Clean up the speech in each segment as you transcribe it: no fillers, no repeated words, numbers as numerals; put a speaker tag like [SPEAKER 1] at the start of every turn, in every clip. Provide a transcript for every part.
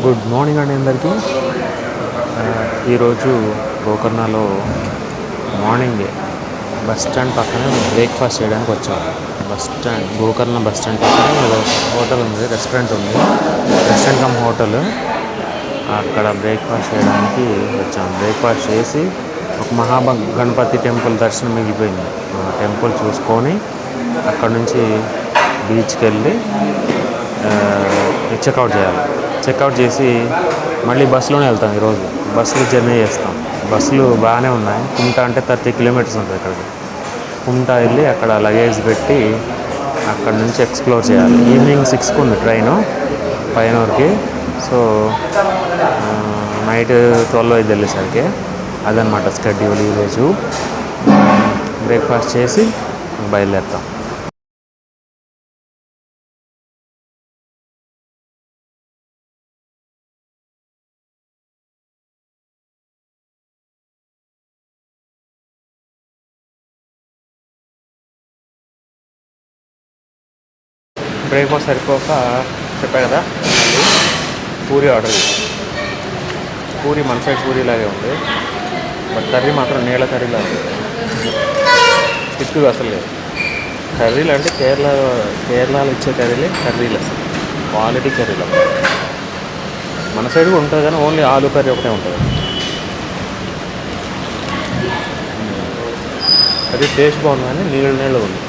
[SPEAKER 1] Good morning అండి అందరికీ. ఈరోజు గోకర్ణలో మార్నింగే బస్ స్టాండ్ పక్కనే బ్రేక్ఫాస్ట్ చేయడానికి వచ్చాము. గోకర్ణ బస్ స్టాండ్ పక్కనే ఏదో హోటల్ ఉంది, రెస్టారెంట్ ఉంది, రెస్టారెంట్ కమ్ హోటల్. అక్కడ బ్రేక్ఫాస్ట్ చేయడానికి వచ్చాము. బ్రేక్ఫాస్ట్ చేసి ఒక గణపతి టెంపుల్ దర్శనం మిగిలిపోయింది. టెంపుల్ చూసుకొని అక్కడ నుంచి బీచ్కి వెళ్ళి చెక్అవుట్ చేయాలి. చెక్అవుట్ చేసి మళ్ళీ బస్సులోనే వెళ్తాం. ఈరోజు బస్సులో జర్నీ చేస్తాం. బస్సులు బాగానే ఉన్నాయి. కుంటా అంటే 30 కిలోమీటర్స్ ఉంటుంది ఇక్కడికి. కుంటా వెళ్ళి అక్కడ లగేజ్ పెట్టి అక్కడ నుంచి ఎక్స్ప్లోర్ చేయాలి. ఈవినింగ్ 6కి ఉంది ట్రైను పైనూరుకి. సో నైట్ 12 అయితే వెళ్ళేసరికి అదనమాట స్కెడ్యూల్. ఈరోజు బ్రేక్ఫాస్ట్ చేసి బయలుదేరుతాం. బ్రేక్ఫాస్ట్ సరిపోక చెప్పా కదా, మళ్ళీ పూరి ఆర్డర్ చేసి. పూరి మన సైడ్ పూరిలాగే ఉంది, బట్ కర్రీ మాత్రం నీళ్ళ కర్రీలా ఉంది. తిక్కుగా అసలు లేదు. కర్రీలు అంటే కేరళలో ఇచ్చే కర్రీలు అసలు క్వాలిటీ కర్రీలు. మన సైడ్ కూడా ఉంటుంది కానీ ఓన్లీ ఆలు కర్రీ ఒకటే ఉంటుంది. అది టేస్ట్ బాగుంది కానీ నీళ్ళు ఉంది.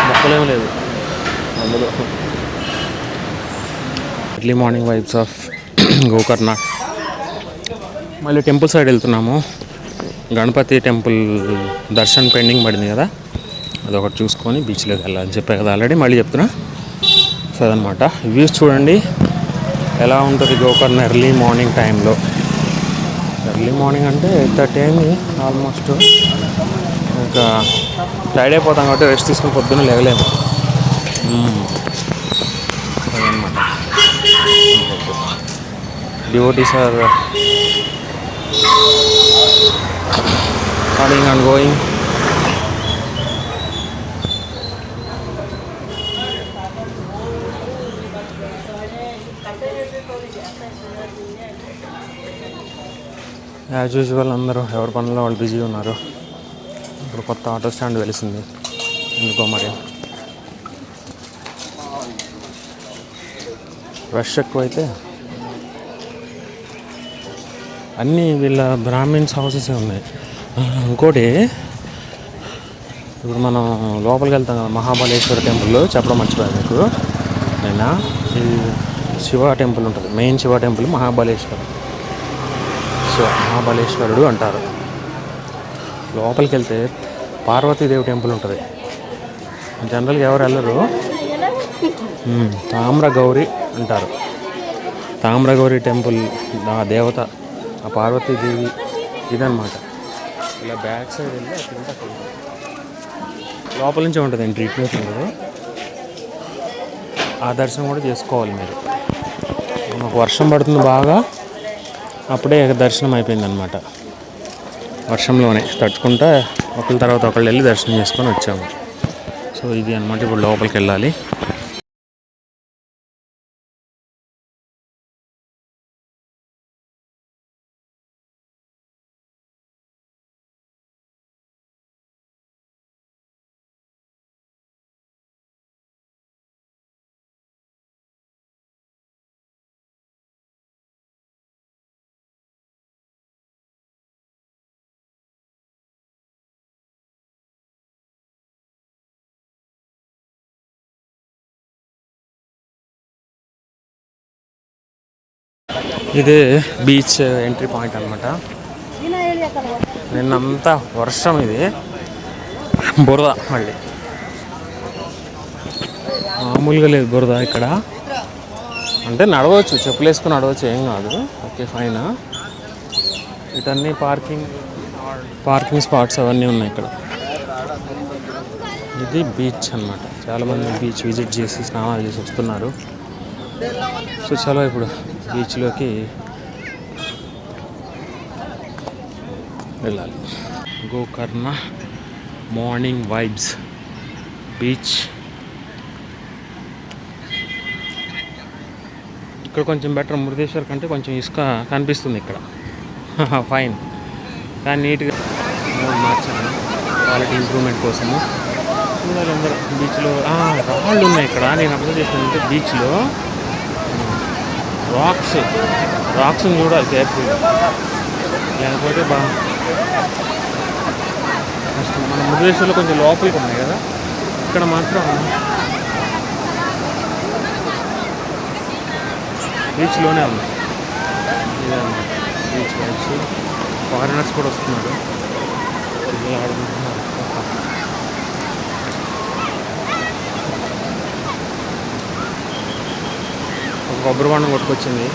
[SPEAKER 1] మొక్కలేమీ లేదు అందులో. Early morning vibes of Gokarna. మళ్ళీ టెంపుల్ సైడ్ వెళ్తున్నాము. గణపతి టెంపుల్ దర్శనం పెండింగ్ పడింది కదా, అదొకటి చూసుకొని బీచ్లోకి వెళ్ళాలని చెప్పే కదా ఆల్రెడీ, మళ్ళీ చెప్తున్నా. సో అదనమాట. వ్యూస్ చూడండి ఎలా ఉంటుంది గోకర్ణ ఎర్లీ మార్నింగ్ టైంలో. ఎర్లీ మార్నింగ్ అంటే 8:30 అయింది ఆల్మోస్ట్. ఇంకా టైడ్ అయిపోతాం కాబట్టి రెస్ట్ తీసుకుని పొద్దున్న లేవలేము. అదనమాట. Devotees are coming and going. As usual అందరూ ఎవరి పనుల్లో వాళ్ళు బిజీగా ఉన్నారు. ఇప్పుడు కొత్త ఆటో స్టాండ్ వెలిసింది ఎందుకో మరి. రష్ ఎక్కువైతే అన్నీ వీళ్ళ బ్రాహ్మిన్స్ హౌసెసే ఉన్నాయి. ఇంకోటి, ఇప్పుడు మనం లోపలికి వెళ్తాం కదా, మహాబలేశ్వర టెంపుల్ చెప్పడం మర్చిపోయాను మీకు నిన్న. ఈ శివ టెంపుల్ ఉంటుంది, మెయిన్ శివ టెంపుల్ మహాబలేశ్వరుడు అంటారు. లోపలికి వెళ్తే పార్వతీదేవి టెంపుల్ ఉంటుంది. జనరల్గా ఎవరు వెళ్ళరు. తామ్రగౌరి అంటారు. తామ్రగౌరి టెంపుల్ ఆ దేవత, ఆ పార్వతీదేవి ఇదనమాట. ఇలా బ్యాక్ సైడ్ వెళ్ళి అక్కడ లోపల నుంచే ఉంటుంది ఎంట్రీ. ఇట్లా ఆ దర్శనం కూడా చేసుకోవాలి మీరు. మాకు వర్షం పడుతుంది బాగా, అప్పుడే దర్శనం అయిపోయిందనమాట. వర్షంలోనే తడుచుకుంటా ఒకళ్ళ తర్వాత ఒకళ్ళు వెళ్ళి దర్శనం చేసుకొని వచ్చాము. సో ఇది అనమాట. ఇప్పుడు లోపలికి వెళ్ళాలి. ఇదే బీచ్ ఎంట్రీ పాయింట్ అనమాట. నిన్నంతా వర్షం, ఇది బురద, మళ్ళీ మామూలుగా లేదు బురద ఇక్కడ. అంటే నడవచ్చు, చెప్పులు వేసుకుని నడవచ్చు, ఏం కాదు. Okay fine. ఇటన్నీ పార్కింగ్ స్పాట్స్ అవన్నీ ఉన్నాయి ఇక్కడ. ఇది బీచ్ అనమాట. చాలామంది బీచ్ విజిట్ చేసి స్నానాలు చేసి వస్తున్నారు. సో చాలా ఇప్పుడు బీచ్లోకి వెళ్ళాలి. Gokarna morning vibes beach. ఇక్కడ కొంచెం బెటర్, మురుదేశ్వర్ కంటే కొంచెం ఇసుక కనిపిస్తుంది ఇక్కడ. ఫైన్, కానీ నీట్గా మార్చాను క్వాలిటీ ఇంప్రూవ్మెంట్ కోసము. చూడాలి అందరూ బీచ్లో రాళ్ళు ఉన్నాయి ఇక్కడ. నేను అబ్జర్వ్ చేసినంటే బీచ్లో రాక్స్ని చూడాలి కేర్ఫుల్, లేకపోతే బాగా కష్టం. మన మురుదేశ్వర్లో కొంచెం లోపలికి ఉన్నాయి కదా, ఇక్కడ మాత్రం బీచ్లోనే ఉన్నాయి. ఇదే బీచ్ వైబ్స్. ఫారినర్స్ కూడా వస్తున్నారు, ఆడుకుంటున్నారు. ఒక కొబ్బరి బండం కొట్టుకొచ్చింది,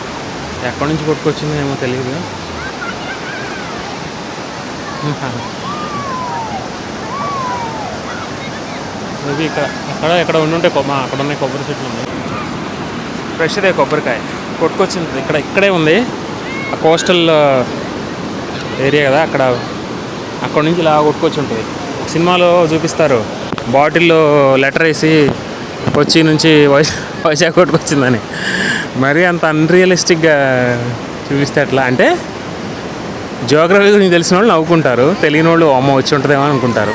[SPEAKER 1] ఎక్కడి నుంచి కొట్టుకొచ్చిందో ఏమో తెలియదు. మేబీ ఎక్కడ ఉండుంటే అక్కడ ఉన్నాయి కొబ్బరి చెట్లు ఉన్నాయి. ఫ్రెష్దే కొబ్బరికాయ కొట్టుకొచ్చింది, ఇక్కడే ఉంది. ఆ కోస్టల్ ఏరియా కదా, అక్కడ నుంచి ఇలా కొట్టుకొచ్చి ఉంటుంది. సినిమాలో చూపిస్తారు, బాటిల్లో లెటర్ వేసి కొచ్చి నుంచి వైజాగ్ కొట్టుకొచ్చిందని. మరీ అంత అన్రియలిస్టిక్గా చూపిస్తే ఎట్లా అంటే, జియోగ్రఫీ గురించి తెలిసిన వాళ్ళు నవ్వుకుంటారు, తెలియని వాళ్ళు అమ్మ వచ్చి ఉంటుందేమో అనుకుంటారు.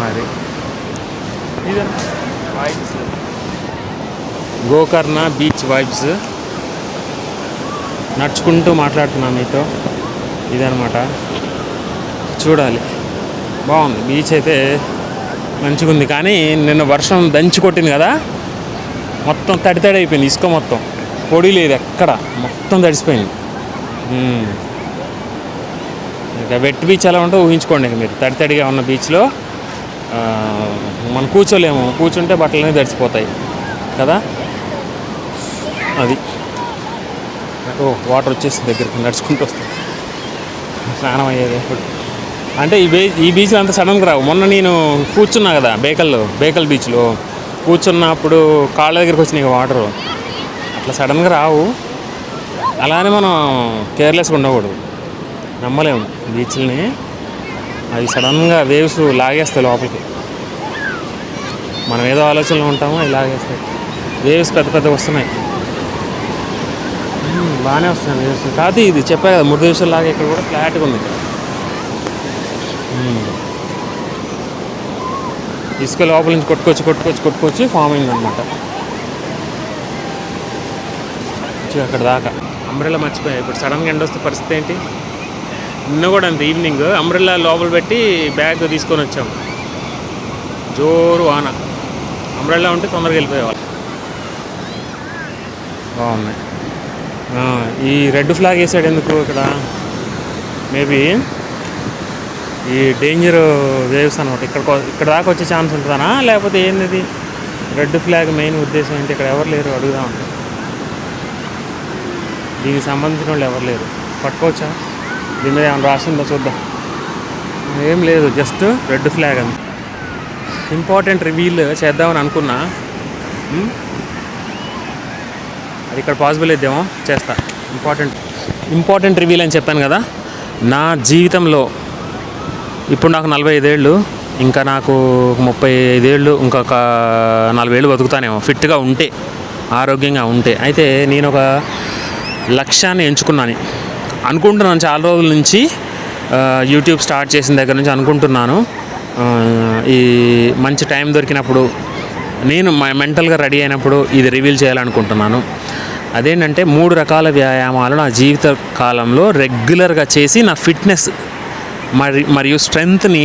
[SPEAKER 1] మరి ఇది వైబ్స్, గోకర్ణ బీచ్ వైబ్స్. నడుచుకుంటూ మాట్లాడుతున్నాను మీతో, ఇదనమాట. చూడాలి, బాగుంది బీచ్ అయితే, మంచిగా ఉంది. కానీ నిన్న వర్షం దంచి కొట్టింది కదా, మొత్తం తడి అయిపోయింది, ఇసుక మొత్తం పొడి లేదు ఎక్కడ, మొత్తం తడిసిపోయింది. ఇక వెట్ బీచ్ ఎలా ఉంటుందో ఊహించుకోండి. ఇక మీరు తడిగా ఉన్న బీచ్లో మనం కూర్చోలేము, కూర్చుంటే బట్టలన్నీ తడిసిపోతాయి కదా. అది వాటర్ వచ్చేసి దగ్గరికి నడుచుకుంటూ వస్తుంది, స్నానం అయ్యేది. అంటే ఈ బీచ్లో అంత సడన్గా రావు. మొన్న నేను కూర్చున్నా కదా బేకల్ బీచ్లో కూర్చున్నప్పుడు కాళ్ళ దగ్గరికి వచ్చినాయి వాటరు, అట్లా సడన్గా రావు. అలానే మనం కేర్లెస్గా ఉండకూడదు, నమ్మలేము బీచ్లని. అది సడన్గా వేవ్స్ లాగేస్తాయి లోపలికి, మనం ఏదో ఆలోచనలో ఉంటామో అవి లాగేస్తాయి. వేవ్స్ పెద్ద వస్తున్నాయి, బాగానే వస్తున్నాయి వేవ్స్. కాదు ఇది చెప్పా కదా, మురుదేశ్వర్ లాగా ఇక్కడ కూడా ఫ్లాట్గా ఉంది. ఇసుక లోపల నుంచి కొట్టుకొచ్చి ఫామ్ అయింది అనమాట. అక్కడ దాకా అంబ్రెల్లా మర్చిపోయా. ఇప్పుడు సడన్గా ఎండ వస్తే పరిస్థితి ఏంటి? నిన్న కూడా అంత ఈవినింగ్ అంబ్రెల్లా లోపల పెట్టి బ్యాగ్ తీసుకొని వచ్చాము, జోరు వాన. అంబ్రెల్లా ఉంటే తొందరగా వెళ్ళిపోయేవాళ్ళు. బాగున్నాయి. ఈ రెడ్ ఫ్లాగ్ వేసాడు ఎందుకు ఇక్కడ? మేబీ ఈ డేంజర్ వేవ్స్ అనమాట. ఇక్కడ దాకా వచ్చే ఛాన్స్ ఉంటుందనా, లేకపోతే ఏంది? రెడ్ ఫ్లాగ్ మెయిన్ ఉద్దేశం ఏంటి? ఇక్కడ ఎవరు లేరు, అడుగుదామంటే. దీనికి సంబంధించిన వాళ్ళు ఎవరు లేరు, పట్టుకోవచ్చా? దీని మీద ఏమైనా రాసిందో చూద్దాం. ఏం లేదు, జస్ట్ రెడ్ ఫ్లాగ్ అని. ఇంపార్టెంట్ రివీల్ చేద్దామని అనుకున్నా, అది ఇక్కడ పాసిబుల్ అయిద్దేమో, చేస్తా. ఇంపార్టెంట్ రివీల్ అని చెప్పాను కదా. నా జీవితంలో ఇప్పుడు నాకు 45 ఏళ్ళు, ఇంకా నాకు 35 ఏళ్ళు, ఇంకొక 40 ఏళ్ళు బతుకుతానేమో ఫిట్గా ఉంటే, ఆరోగ్యంగా ఉంటే. అయితే నేను ఒక లక్ష్యాన్ని అనుకుంటున్నాను చాలా రోజుల నుంచి. యూట్యూబ్ స్టార్ట్ చేసిన దగ్గర నుంచి అనుకుంటున్నాను, ఈ మంచి టైం దొరికినప్పుడు, నేను మెంటల్గా రెడీ అయినప్పుడు ఇది రివీల్ చేయాలనుకుంటున్నాను. అదేంటంటే 3 రకాల వ్యాయామాలు నా జీవిత కాలంలో రెగ్యులర్గా చేసి నా ఫిట్నెస్ మరియు స్ట్రెంగ్త్ని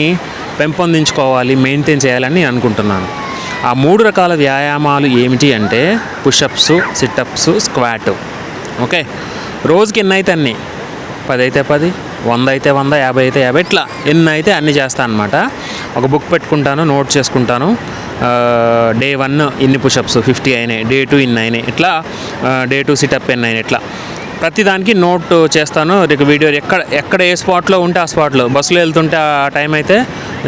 [SPEAKER 1] పెంపొందించుకోవాలి, మెయింటైన్ చేయాలని నేను అనుకుంటున్నాను. ఆ 3 రకాల వ్యాయామాలు ఏమిటి అంటే పుషప్స్, సిటప్స్, స్క్వాట్. ఓకే, రోజుకి ఎన్ని అయితే అన్ని, 10 అయితే 10, 100 అయితే 100, 50 అయితే 50, ఇట్లా ఎన్ని అయితే అన్ని చేస్తాను అనమాట. ఒక బుక్ పెట్టుకుంటాను, నోట్ చేసుకుంటాను. డే 1 ఇన్ని పుషప్స్ 50 అయినాయి, డే 2 ఇన్ని అయినాయి, ఇట్లా డే 2 సిటప్ ఎన్ని అయినాయి, ఇట్లా ప్రతిదానికి నోట్ చేస్తాను. వీడియో ఎక్కడ ఏ స్పాట్లో ఉంటే ఆ స్పాట్లో, బస్సులో వెళ్తుంటే ఆ టైం అయితే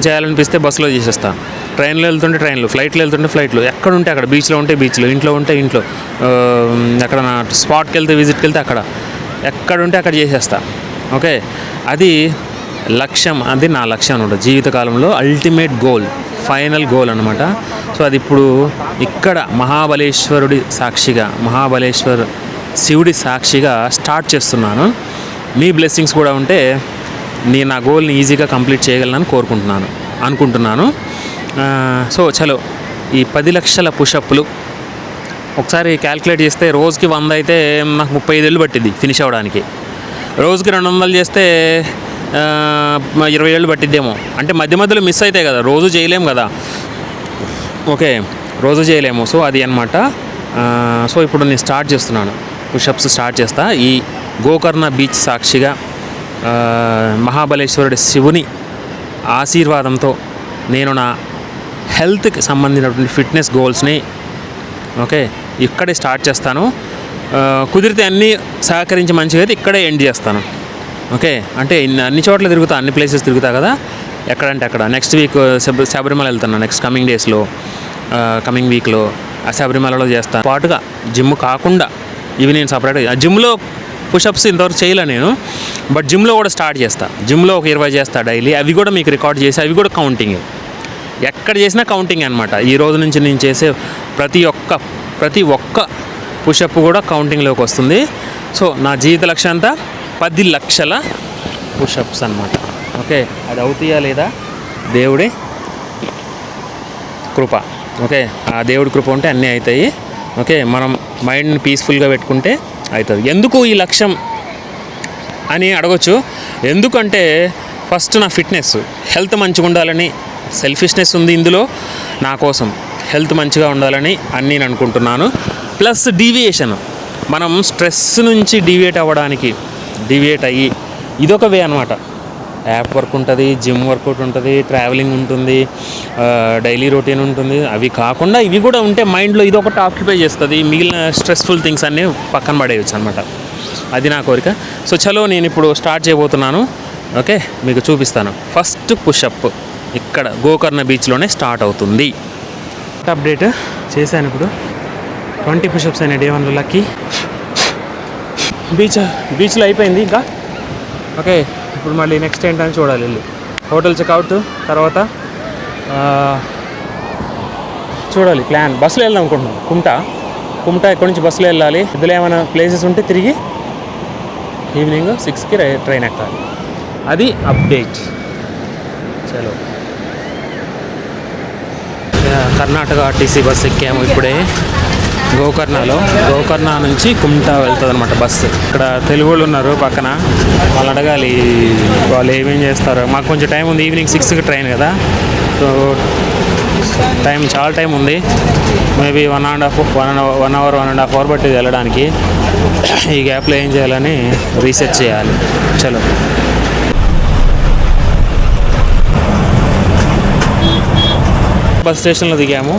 [SPEAKER 1] చేయాలనిపిస్తే బస్సులో చేసేస్తాను, ట్రైన్లో వెళ్తుంటే ట్రైన్లో, ఫ్లైట్లో వెళ్తుంటే ఫ్లైట్లో, ఎక్కడ ఉంటే అక్కడ, బీచ్లో ఉంటే బీచ్లో, ఇంట్లో ఉంటే ఇంట్లో, ఎక్కడ నా స్పాట్కి వెళ్తే విజిట్కి వెళ్తే అక్కడ, ఎక్కడ ఉంటే అక్కడ చేసేస్తా. ఓకే, అది లక్ష్యం, అది నా లక్ష్యం అనమాట జీవితకాలంలో. అల్టిమేట్ గోల్ ఫైనల్ గోల్ అనమాట. సో అది ఇప్పుడు ఇక్కడ మహాబలేశ్వరుడి సాక్షిగా, మహాబలేశ్వర్ శివుడి సాక్షిగా స్టార్ట్ చేస్తున్నాను. మీ బ్లెస్సింగ్స్ కూడా ఉంటే నేను నా గోల్ని ఈజీగా కంప్లీట్ చేయగలనని అనుకుంటున్నాను. సో చలో, ఈ 10 లక్షల పుషప్లు ఒకసారి క్యాల్కులేట్ చేస్తే రోజుకి 100 అయితే నాకు 35 ఏళ్ళు పట్టిద్ది ఫినిష్ అవ్వడానికి. రోజుకి 200 చేస్తే 20 ఏళ్ళు పట్టిద్దేమో. అంటే మధ్యలో మిస్ అవుతాయి కదా, రోజు చేయలేము కదా. ఓకే, రోజు చేయలేము. సో అది అనమాట. సో ఇప్పుడు నేను స్టార్ట్ చేస్తున్నాను, పుషప్స్ స్టార్ట్ చేస్తా. ఈ గోకర్ణ బీచ్ సాక్షిగా మహాబలేశ్వరుడి శివుని ఆశీర్వాదంతో నేను నా హెల్త్కి సంబంధించినటువంటి ఫిట్నెస్ గోల్స్ని ఇక్కడే స్టార్ట్ చేస్తాను. కుదిరితే అన్నీ సహకరించి మంచిగా అయితే ఇక్కడే ఎండ్ చేస్తాను. అంటే అన్ని చోట్ల తిరుగుతా, అన్ని ప్లేసెస్ తిరుగుతా కదా, ఎక్కడంటే అక్కడ. నెక్స్ట్ వీక్ శబరిమల వెళ్తున్నాను, నెక్స్ట్ కమింగ్ వీక్లో ఆ శబరిమలలో చేస్తాను. పాటుగా జిమ్ కాకుండా ఇవి నేను సపరేట్గా జిమ్లో పుషప్స్ ఇంతవరకు చేయలే నేను, బట్ జిమ్లో కూడా స్టార్ట్ చేస్తా. జిమ్లో ఒక 20 చేస్తా డైలీ. అవి కూడా మీకు రికార్డ్ చేసి, అవి కూడా కౌంటింగ్, ఎక్కడ చేసినా కౌంటింగ్ అనమాట. ఈ రోజు నుంచి నేను చేసే ప్రతి ఒక్క పుషప్ కూడా కౌంటింగ్లోకి వస్తుంది. సో నా జీవిత లక్ష్యం అంతా 10 లక్షల పుషప్స్ అనమాట. అది అవుతాయా లేదా దేవుడి కృప. ఆ దేవుడి కృప ఉంటే అన్నీ అవుతాయి. మనం మైండ్ని పీస్ఫుల్గా పెట్టుకుంటే అవుతుంది. ఎందుకు ఈ లక్ష్యం అని అడగొచ్చు. ఎందుకంటే ఫస్ట్ నా ఫిట్నెస్, హెల్త్ మంచిగా ఉండాలని, సెల్ఫిష్నెస్ ఉంది ఇందులో. నా కోసం హెల్త్ మంచిగా ఉండాలని అని నేను అనుకుంటున్నాను. ప్లస్ డీవియేషన్, మనం స్ట్రెస్ నుంచి డివియేట్ అయ్యి ఇదొక వే అనమాట. యాప్ వర్క్ ఉంటుంది, జిమ్ వర్కౌట్ ఉంటుంది, ట్రావెలింగ్ ఉంటుంది, డైలీ రొటీన్ ఉంటుంది. అవి కాకుండా ఇవి కూడా ఉంటే మైండ్లో ఇదొకటి ఆక్యుపై చేస్తుంది. మిగిలిన స్ట్రెస్ఫుల్ థింగ్స్ అన్నీ పక్కన పడేయచ్చు అనమాట. అది నా కోరిక. సో చలో, నేను ఇప్పుడు స్టార్ట్ చేయబోతున్నాను. మీకు చూపిస్తాను. ఫస్ట్ పుషప్ ఇక్కడ గోకర్ణ బీచ్లోనే స్టార్ట్ అవుతుంది. అప్డేట్ చేశాను. ఇప్పుడు 20 పుషప్స్ అయినాయి డే 1లో. లక్కీ బీచ్లో అయిపోయింది. ఇంకా ఇప్పుడు మళ్ళీ నెక్స్ట్ ఏంటని చూడాలి. వెళ్ళి హోటల్ చెక్అవుట్ తర్వాత చూడాలి ప్లాన్. బస్సులో వెళ్దాం అనుకుంటున్నాం. కుమ్టా ఇక్కడి నుంచి బస్సులో వెళ్ళాలి. ఇందులో ఏమైనా ప్లేసెస్ ఉంటే తిరిగి ఈవినింగ్ 6కి ట్రైన్ ఎక్కాలి. అది అప్డేట్. చలో, కర్ణాటక ఆర్టీసీ బస్సు ఎక్కాము ఇప్పుడే. గోకర్ణ నుంచి కుమ్టా వెళ్తుంది అనమాట బస్సు. ఇక్కడ తెలుగు వాళ్ళు ఉన్నారు పక్కన, వాళ్ళు అడగాలి వాళ్ళు ఏమేం చేస్తారు. మాకు కొంచెం టైం ఉంది, ఈవినింగ్ 6కి ట్రైన్ కదా. సో చాలా టైం ఉంది. మేబీ 1.5 అవర్ బట్టి వెళ్ళడానికి. ఈ గ్యాప్లో ఏం చేయాలని రీసెర్చ్ చేయాలి. చలో, బస్ స్టేషన్లో దిగాము.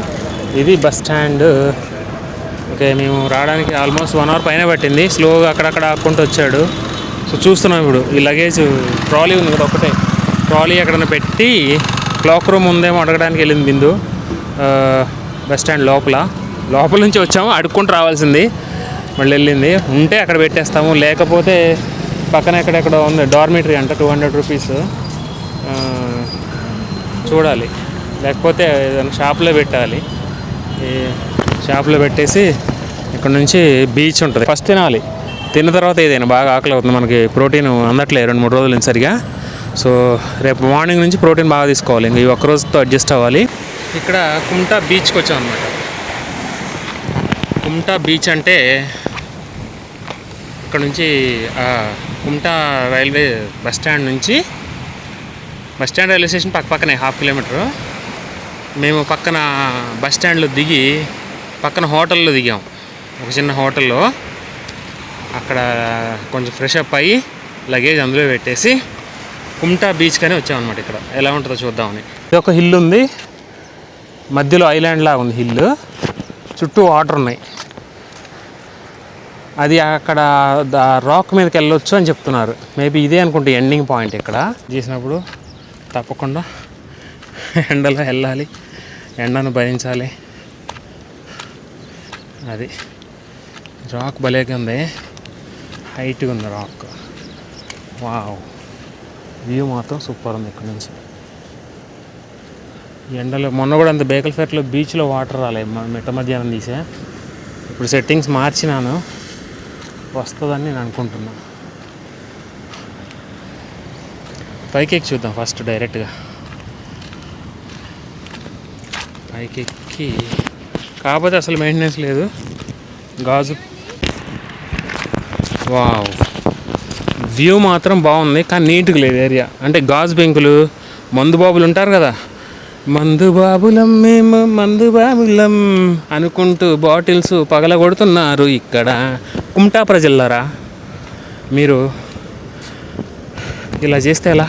[SPEAKER 1] ఇది బస్ స్టాండ్. మేము రావడానికి ఆల్మోస్ట్ 1 అవర్ పైన పట్టింది. స్లోగా అక్కడక్కడ ఆక్కుంటూ వచ్చాడు. సో చూస్తున్నాం ఇప్పుడు ఈ లగేజ్ ట్రాలీ ఉంది కదా, ఒకటే ట్రాలీ ఎక్కడైనా పెట్టి క్లాక్ రూమ్ ఉందేమో అడగడానికి వెళ్ళింది బిందు. బస్ స్టాండ్ లోపల నుంచి వచ్చాము, అడుక్కుంటూ రావాల్సింది. మళ్ళీ వెళ్ళింది. ఉంటే అక్కడ పెట్టేస్తాము, లేకపోతే పక్కన ఎక్కడెక్కడ ఉంది డార్మిటరీ అంట, 200 రూపీస్ చూడాలి. లేకపోతే ఏదైనా షాప్లో పెట్టాలి. ఈ షాప్లో పెట్టేసి ఇక్కడ నుంచి బీచ్ ఉంటుంది. ఫస్ట్ తినాలి, తిన్న తర్వాత ఏదైనా బాగా ఆకలి అవుతుంది. మనకి ప్రోటీన్ అందట్లేదు 2-3 రోజుల నుంచి సరిగా. సో రేపు మార్నింగ్ నుంచి ప్రోటీన్ బాగా తీసుకోవాలి. ఇంక ఈ ఒక్కరోజుతో అడ్జస్ట్ అవ్వాలి. ఇక్కడ కుమ్టా బీచ్కి వచ్చాం అనమాట. కుమ్టా బీచ్ అంటే ఇక్కడ నుంచి Kumta railway bus stand railway station పక్కనే 1/2 కిలోమీటరు. మేము పక్కన బస్ స్టాండ్లో దిగి పక్కన హోటల్లో దిగాం, ఒక చిన్న హోటల్లో. అక్కడ కొంచెం ఫ్రెష్ అప్ అయ్యి లగేజ్ అందులో పెట్టేసి కుమ్టా బీచ్ కానీ వచ్చామన్నమాట. ఇక్కడ ఎలా ఉంటుందో చూద్దామని. ఇది ఒక హిల్ ఉంది, మధ్యలో ఐలాండ్ లాగా ఉంది హిల్, చుట్టూ వాటర్ ఉన్నాయి. అది అక్కడ రాక్ మీదకి వెళ్ళొచ్చు అని చెప్తున్నారు. మేబీ ఇదే అనుకుంటే ఎండింగ్ పాయింట్. ఇక్కడ చేసినప్పుడు తప్పకుండా ఎండలో వెళ్ళాలి, ఎండను భరించాలి. అది రాక్ భలేగా ఉంది, హైట్గా ఉంది రాక్. వావ్, వ్యూ మాత్రం సూపర్ ఉంది ఇక్కడ నుంచి. ఎండలో మొన్న కూడా అంత బేకల్పేటలో బీచ్లో వాటర్ రాలే, మిట్ట మధ్యాహ్నం తీసా. ఇప్పుడు సెట్టింగ్స్ మార్చినాను, వస్తుందని నేను అనుకుంటున్నా. పైకి ఎక్కి చూద్దాం ఫస్ట్ డైరెక్ట్గా. పైకి ఎక్కి కాకపోతే అసలు మెయింటెనెన్స్ లేదు. గాజు వావ్, వ్యూ మాత్రం బాగుంది కానీ నీట్గా లేదు ఏరియా. అంటే గాజు బెంకులు, మందు బాబులు ఉంటారు కదా, మందు బాబులం మేము మందు బాబులం అనుకుంటూ బాటిల్స్ పగలగొడుతున్నారు ఇక్కడ. కుమ్టా ప్రజల్లారా, మీరు ఇలా చేస్తే ఎలా?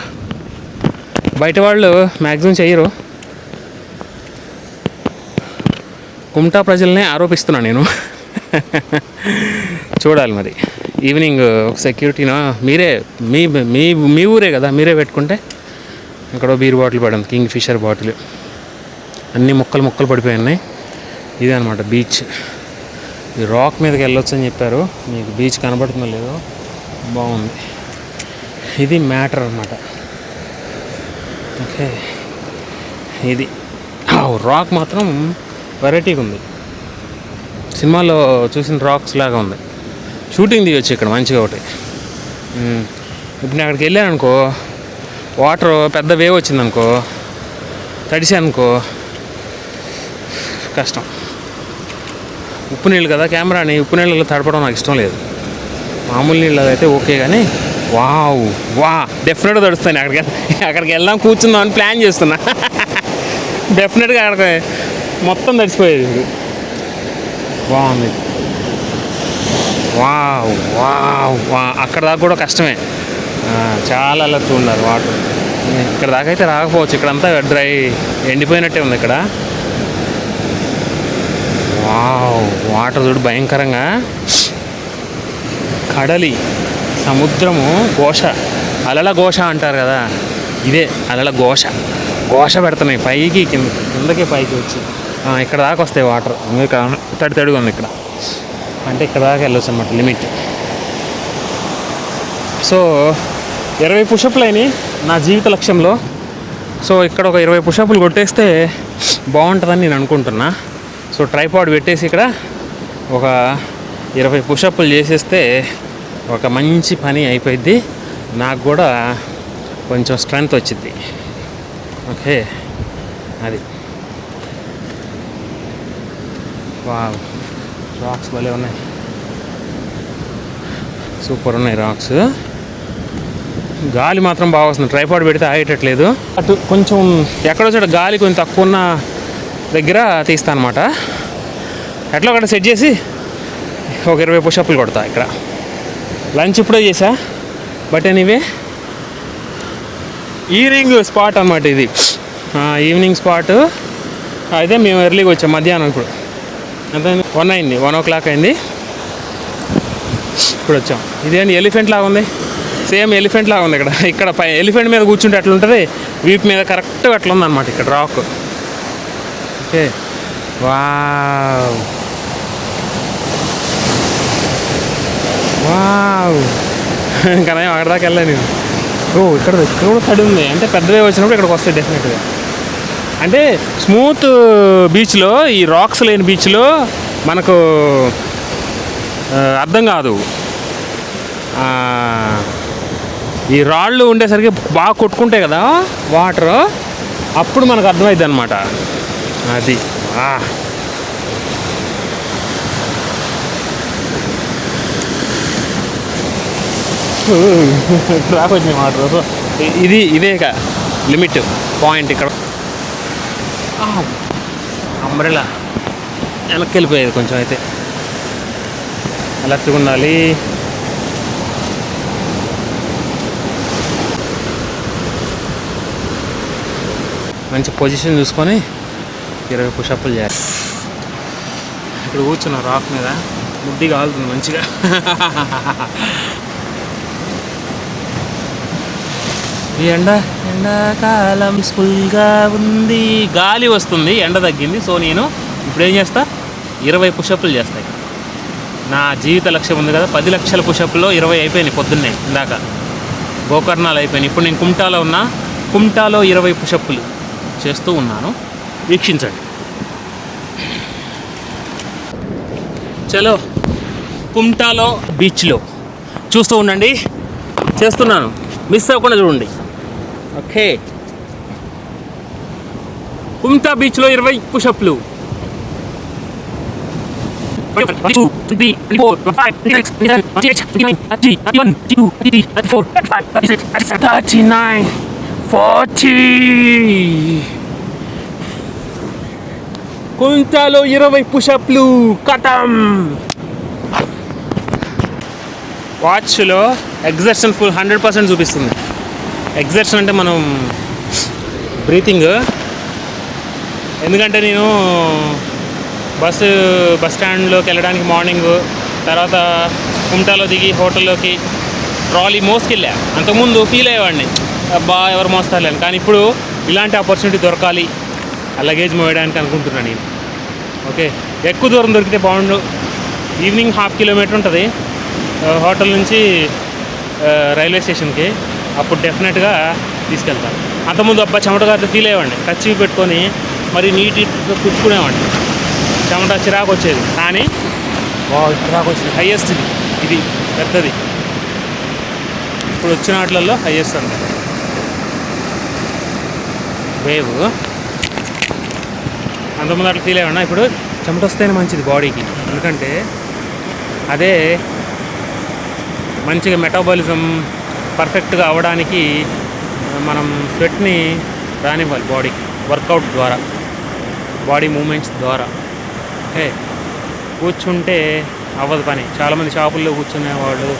[SPEAKER 1] బయట వాళ్ళు మ్యాక్సిమం చెయ్యరు. కుమ్టా ప్రజల్నే ఆరోపిస్తున్నాను నేను. చూడాలి మరి. ఈవినింగ్ సెక్యూరిటీనా మీరే, మీ మీ మీ ఊరే కదా, మీరే పెట్టుకుంటే. ఇక్కడ బీర్ బాటిల్ పడింది, కింగ్ ఫిషర్ బాటిల్. అన్ని ముక్కలు ముక్కలు పడిపోయి. ఇదే అనమాట బీచ్. ఈ రాక్ మీదకి వెళ్ళొచ్చు అని చెప్పారు. మీకు బీచ్ కనబడుతుందో లేదో, బాగుంది. ఇది మ్యాటర్ అనమాట. ఓకే, ఇది రాక్ మాత్రం వెరైటీగా ఉంది. సినిమాలో చూసిన రాక్స్ లాగా ఉంది. షూటింగ్ దిగొచ్చు ఇక్కడ మంచిగా ఒకటి. ఇప్పుడు నేను అక్కడికి వెళ్ళాను అనుకో, వాటర్ పెద్ద వేవ్ వచ్చిందనుకో, తడిసానుకో కష్టం. ఉప్పు నీళ్ళు కదా, కెమెరాని ఉప్పు నీళ్ళలో తడపడం నాకు ఇష్టం లేదు. మామూలు నీళ్ళు అయితే ఓకే, కానీ వావ్ వా డెఫినెట్గా తడుస్తాను. అక్కడికి వెళ్దాం కూర్చుందాం అని ప్లాన్ చేస్తున్నా. డెఫినెట్గా అక్కడికి మొత్తం తడిసిపోయేది. బాగుంది. వావ్ వావ్ వా, అక్కడ దాకా కూడా కష్టమే, చాలా అలర్ట్ ఉన్నారు వాటర్. ఇక్కడ దాకా అయితే రాకపోవచ్చు, ఇక్కడంతా డ్రై ఎండిపోయినట్టే ఉంది ఇక్కడ. వావ్, వాటర్ చూడు భయంకరంగా. కడలి, సముద్రము, ఘోష, అలల ఘోష అంటారు కదా, ఇదే అలల ఘోష. ఘోష పెడుతున్నాయి పైకి కిందకి పైకి వచ్చి. ఇక్కడ దాకా వస్తాయి వాటర్. తడి తడిగా ఉంది ఇక్కడ, అంటే ఇక్కడ దాకా వెళ్ళొచ్చు అన్నమాట లిమిట్. సో 20 పుషప్లు అయినాయి నా జీవిత లక్ష్యంలో. సో ఇక్కడ ఒక 20 పుషప్లు కొట్టేస్తే బాగుంటుందని నేను అనుకుంటున్నా. సో ట్రైపాడ్ పెట్టేసి ఇక్కడ ఒక 20 పుషప్లు చేసేస్తే ఒక మంచి పని అయిపోయింది. నాకు కూడా కొంచెం స్ట్రెంగ్త్ వచ్చింది. ఓకే, అది. వావ్, రాక్స్ భలే ఉన్నాయి, సూపర్ ఉన్నాయి రాక్స్. గాలి మాత్రం బాగా వస్తుంది. ట్రైపాడ్ పెడితే ఆగేటట్లేదు. అటు కొంచెం ఎక్కడో చోట గాలి కొంచెం తక్కువ ఉన్న దగ్గర తీస్తా అనమాట. ఎట్లా ఒకటి సెట్ చేసి ఒక 20 పుషప్లు కొడతా. ఇక్కడ లంచ్ ఇప్పుడే చేసా, బట్ ఎనీవే ఈవినింగ్ స్పాట్ అనమాట ఇది. ఈవినింగ్ స్పాట్ అయితే మేము ఎర్లీగా వచ్చాం మధ్యాహ్నం. ఇప్పుడు అంత 1 అయింది, 1 o'clock అయింది. ఇప్పుడు వచ్చాం. ఇదేంటి ఎలిఫెంట్ లాగా ఉంది, సేమ్ ఎలిఫెంట్ లాగా ఉంది. ఇక్కడ పై ఎలిఫెంట్ మీద కూర్చుంటే అట్లా ఉంటుంది, వీపు మీద కరెక్ట్గా అట్లా ఉందన్నమాట ఇక్కడ రాక్. Okay, wow wow. ఇంకా నేను అక్కడ దాకా వెళ్ళాను నేను. ఇక్కడ కూడా తడి ఉంది, అంటే పెద్దవే వచ్చినప్పుడు ఇక్కడికి వస్తాయి డెఫినెట్గా. అంటే స్మూత్ బీచ్లో, ఈ రాక్స్ లేని బీచ్లో మనకు అర్థం కాదు. ఈ రాళ్ళు ఉండేసరికి బాగా కొట్టుకుంటాయి కదా వాటర్, అప్పుడు మనకు అర్థమైంది అనమాట. అది ట్రాక్ వచ్చింది వాటర్. సో ఇదే లిమిట్ పాయింట్. ఇక్కడ అంబ్రెలా వెనక్కి వెళ్ళిపోయేది కొంచెం. అయితే అలర్ట్గా ఉండాలి. మంచి పొజిషన్ చూసుకొని 20 పుషప్లు చేయాలి. ఇక్కడ కూర్చున్నాం రాక్ మీద, ముడ్డి కాలుతుంది మంచిగా. ఈ ఎండాకాలం ఫుల్గా ఉంది, గాలి వస్తుంది, ఎండ తగ్గింది. సో నేను ఇప్పుడు ఏం చేస్తా, 20 పుషప్లు చేస్తాయి. నా జీవిత లక్ష్యం ఉంది కదా, 10 లక్షల పుషప్లో 20 అయిపోయినాయి పొద్దున్నే. ఇందాక గోకర్ణాలు అయిపోయినాయి. ఇప్పుడు నేను కుమ్టాలో ఉన్నా, కుమ్టాలో 20 పుషప్లు చేస్తూ ఉన్నాను. వీక్షించండి. చలో కుంటాలో బీచ్లో చూస్తూ ఉండండి. చేస్తున్నాను, మిస్ అవ్వకుండా చూడండి. ఓకే, కుంటా బీచ్లో 20 పుషప్లు. 22, 23, 24, 25, 26, 27, 28, 29, 30, 31, 32, 33, 34, 35, 36, 37, 39, 40. కుంటాలో 20 పుషప్లు కథం. వాచ్లో ఎగ్జర్షన్ ఫుల్ 100% చూపిస్తుంది. ఎగ్జర్షన్ అంటే మనం బ్రీతింగ్. ఎందుకంటే నేను బస్ స్టాండ్లోకి వెళ్ళడానికి మార్నింగ్, తర్వాత కుంటాలో దిగి హోటల్లోకి ట్రాలీ మోసుకెళ్ళా. అంతకుముందు ఫీల్ అయ్యేవాడిని, అబ్బా ఎవరు మోస్తారులేని. కానీ ఇప్పుడు ఇలాంటి ఆపర్చునిటీ దొరకాలి ఆ లగేజ్ మోయడానికి అనుకుంటున్నాను నేను. ఓకే, ఎక్కువ దూరం దొరికితే బాగుండు. ఈవినింగ్ 1/2 కిలోమీటర్ ఉంటుంది హోటల్ నుంచి రైల్వే స్టేషన్కి. అప్పుడు డెఫినెట్గా తీసుకెళ్తాను. అంతకుముందు అబ్బా చెమటగారితో ఫీల్ అయ్యేవాడిని, కచ్చివి పెట్టుకొని మరి నీట్గా కూర్చుకునేవాడిని. చెమట చిరాకు వచ్చేది. కానీ చిరాకు వచ్చింది. హైయెస్ట్ ఇది పెద్దది. ఇప్పుడు వచ్చిన వాటిల్లో హైయెస్ట్ అంత వేవ్. అంతకుముందు అట్లా ఫీల్ అయ్యాను. ఇప్పుడు చెమట వస్తేనే మంచిది బాడీకి. ఎందుకంటే అదే మంచిగా మెటాబాలిజం పర్ఫెక్ట్గా అవ్వడానికి మనం స్వెట్ని రానివ్వాలి బాడీకి, వర్కౌట్ ద్వారా, బాడీ మూమెంట్స్ ద్వారా. ఓకే, కూర్చుంటే అవ్వదు పని. చాలామంది షాపుల్లో కూర్చునేవాళ్ళు,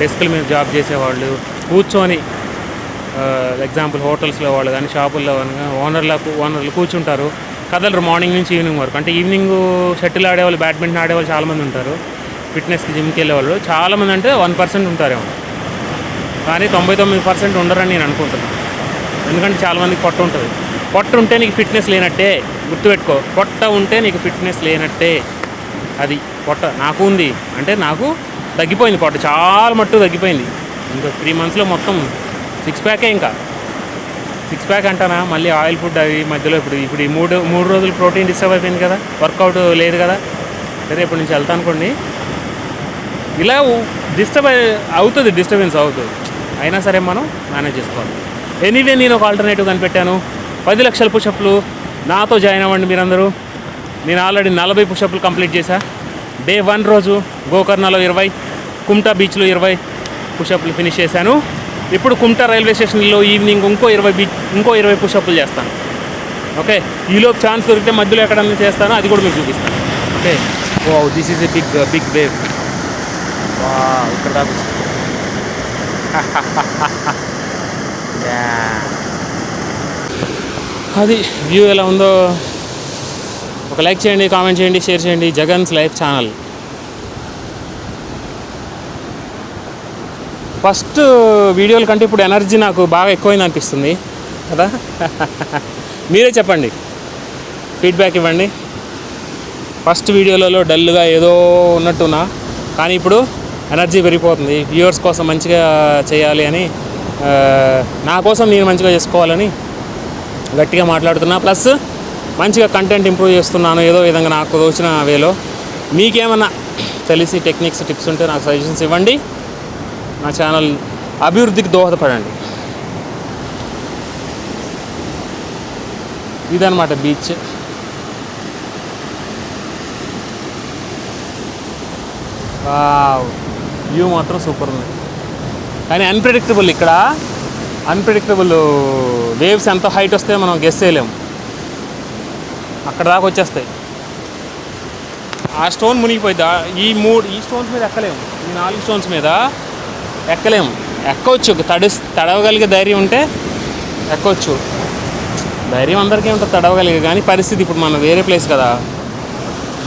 [SPEAKER 1] డెస్క్ల మీద జాబ్ చేసేవాళ్ళు కూర్చొని, ఎగ్జాంపుల్ హోటల్స్లో వాళ్ళు కానీ షాపుల్లో ఓనర్లు కూర్చుంటారు, కదలరు మార్నింగ్ నుంచి ఈవినింగ్ వరకు. అంటే ఈవినింగ్ షటిల్ ఆడేవాళ్ళు, బ్యాడ్మింటన్ ఆడేవాళ్ళు చాలామంది ఉంటారు. ఫిట్నెస్కి జిమ్కి వెళ్ళేవాళ్ళు చాలామంది, అంటే 1% ఉంటారేమో. కానీ 99% ఉండరని నేను అనుకుంటున్నాను. ఎందుకంటే చాలామందికి పొట్ట ఉంటుంది. పొట్ట ఉంటే నీకు ఫిట్నెస్ లేనట్టే, గుర్తుపెట్టుకో. పొట్ట ఉంటే నీకు ఫిట్నెస్ లేనట్టే. అది పొట్ట నాకు ఉంది అంటే నాకు తగ్గిపోయింది, పొట్ట చాలా మట్టుకు తగ్గిపోయింది. ఇంకా 3 monthsలో మొత్తం 6 ప్యాకే. ఇంకా 6 ప్యాక్ అంటానా, మళ్ళీ ఆయిల్ ఫుడ్ అవి మధ్యలో. ఇప్పుడు ఈ మూడు రోజులు ప్రోటీన్ డిస్టర్బ్ అయిపోయింది కదా, వర్కౌట్ లేదు కదా. సరే ఇప్పటి నుంచి వెళ్తా అనుకోండి, ఇలా డిస్టర్బెన్స్ అవుతుంది. అయినా సరే మనం మేనేజ్ చేసుకోవాలి. ఎనీవే నేను ఒక ఆల్టర్నేటివ్ కనిపెట్టాను. 10 లక్షల పుషప్లు నాతో జాయిన్ అవ్వండి మీరందరూ. నేను ఆల్రెడీ 40 పుషప్లు కంప్లీట్ చేశా. డే 1 రోజు గోకర్ణలో 20, కుంటా బీచ్లో 20 పుషప్లు ఫినిష్ చేశాను. ఇప్పుడు కుంటా రైల్వే స్టేషన్లో ఈవినింగ్ ఇంకో 20 పుషప్లు చేస్తాను. ఓకే, ఈలోపు ఛాన్స్ దొరికితే మధ్యలో ఎక్కడన్నా చేస్తాను, అది కూడా మీకు చూపిస్తాను. Okay, this is a big wave. ఇక్కడ దాకా అది వ్యూ ఎలా ఉందో ఒక లైక్ చేయండి, కామెంట్ చేయండి, షేర్ చేయండి. Jagan's life channel. ఫస్ట్ వీడియోల కంటే ఇప్పుడు ఎనర్జీ నాకు బాగా ఎక్కువైంది అనిపిస్తుంది కదా. మీరే చెప్పండి, ఫీడ్బ్యాక్ ఇవ్వండి. ఫస్ట్ వీడియోలలో డల్గా ఏదో ఉన్నట్టున్నా, కానీ ఇప్పుడు ఎనర్జీ పెరిగిపోతుంది. వ్యూవర్స్ కోసం మంచిగా చేయాలి అని, నా కోసం నేను మంచిగా చేసుకోవాలని గట్టిగా మాట్లాడుతున్నా. ప్లస్ మంచిగా కంటెంట్ ఇంప్రూవ్ చేస్తున్నాను ఏదో విధంగా నాకు తోచిన వేలో. మీకేమన్నా తెలిసి టెక్నిక్స్, టిప్స్ ఉంటే నాకు సజెషన్స్ ఇవ్వండి. నా ఛానల్ అభివృద్ధికి దోహదపడండి. ఇదన్నమాట బీచ్. వ్యూ మాత్రం సూపర్ ఉంది. కానీ అన్ప్రెడిక్టబుల్. ఇక్కడ అన్ప్రెడిక్టబుల్ వేవ్స్ ఎంత హైట్ వస్తే మనం గెస్ చేయలేము. అక్కడ దాకా వచ్చేస్తాయి. ఆ స్టోన్ మునిగిపోయింది. ఈ స్టోన్స్ మీద ఎక్కలేము. ఈ 4 స్టోన్స్ మీద ఎక్కలేము. ఎక్కవచ్చు, తడవగలిగే ధైర్యం ఉంటే ఎక్కవచ్చు. ధైర్యం అందరికీ ఉంటుంది తడవగలిగే, కానీ పరిస్థితి ఇప్పుడు మనం వేరే ప్లేస్ కదా,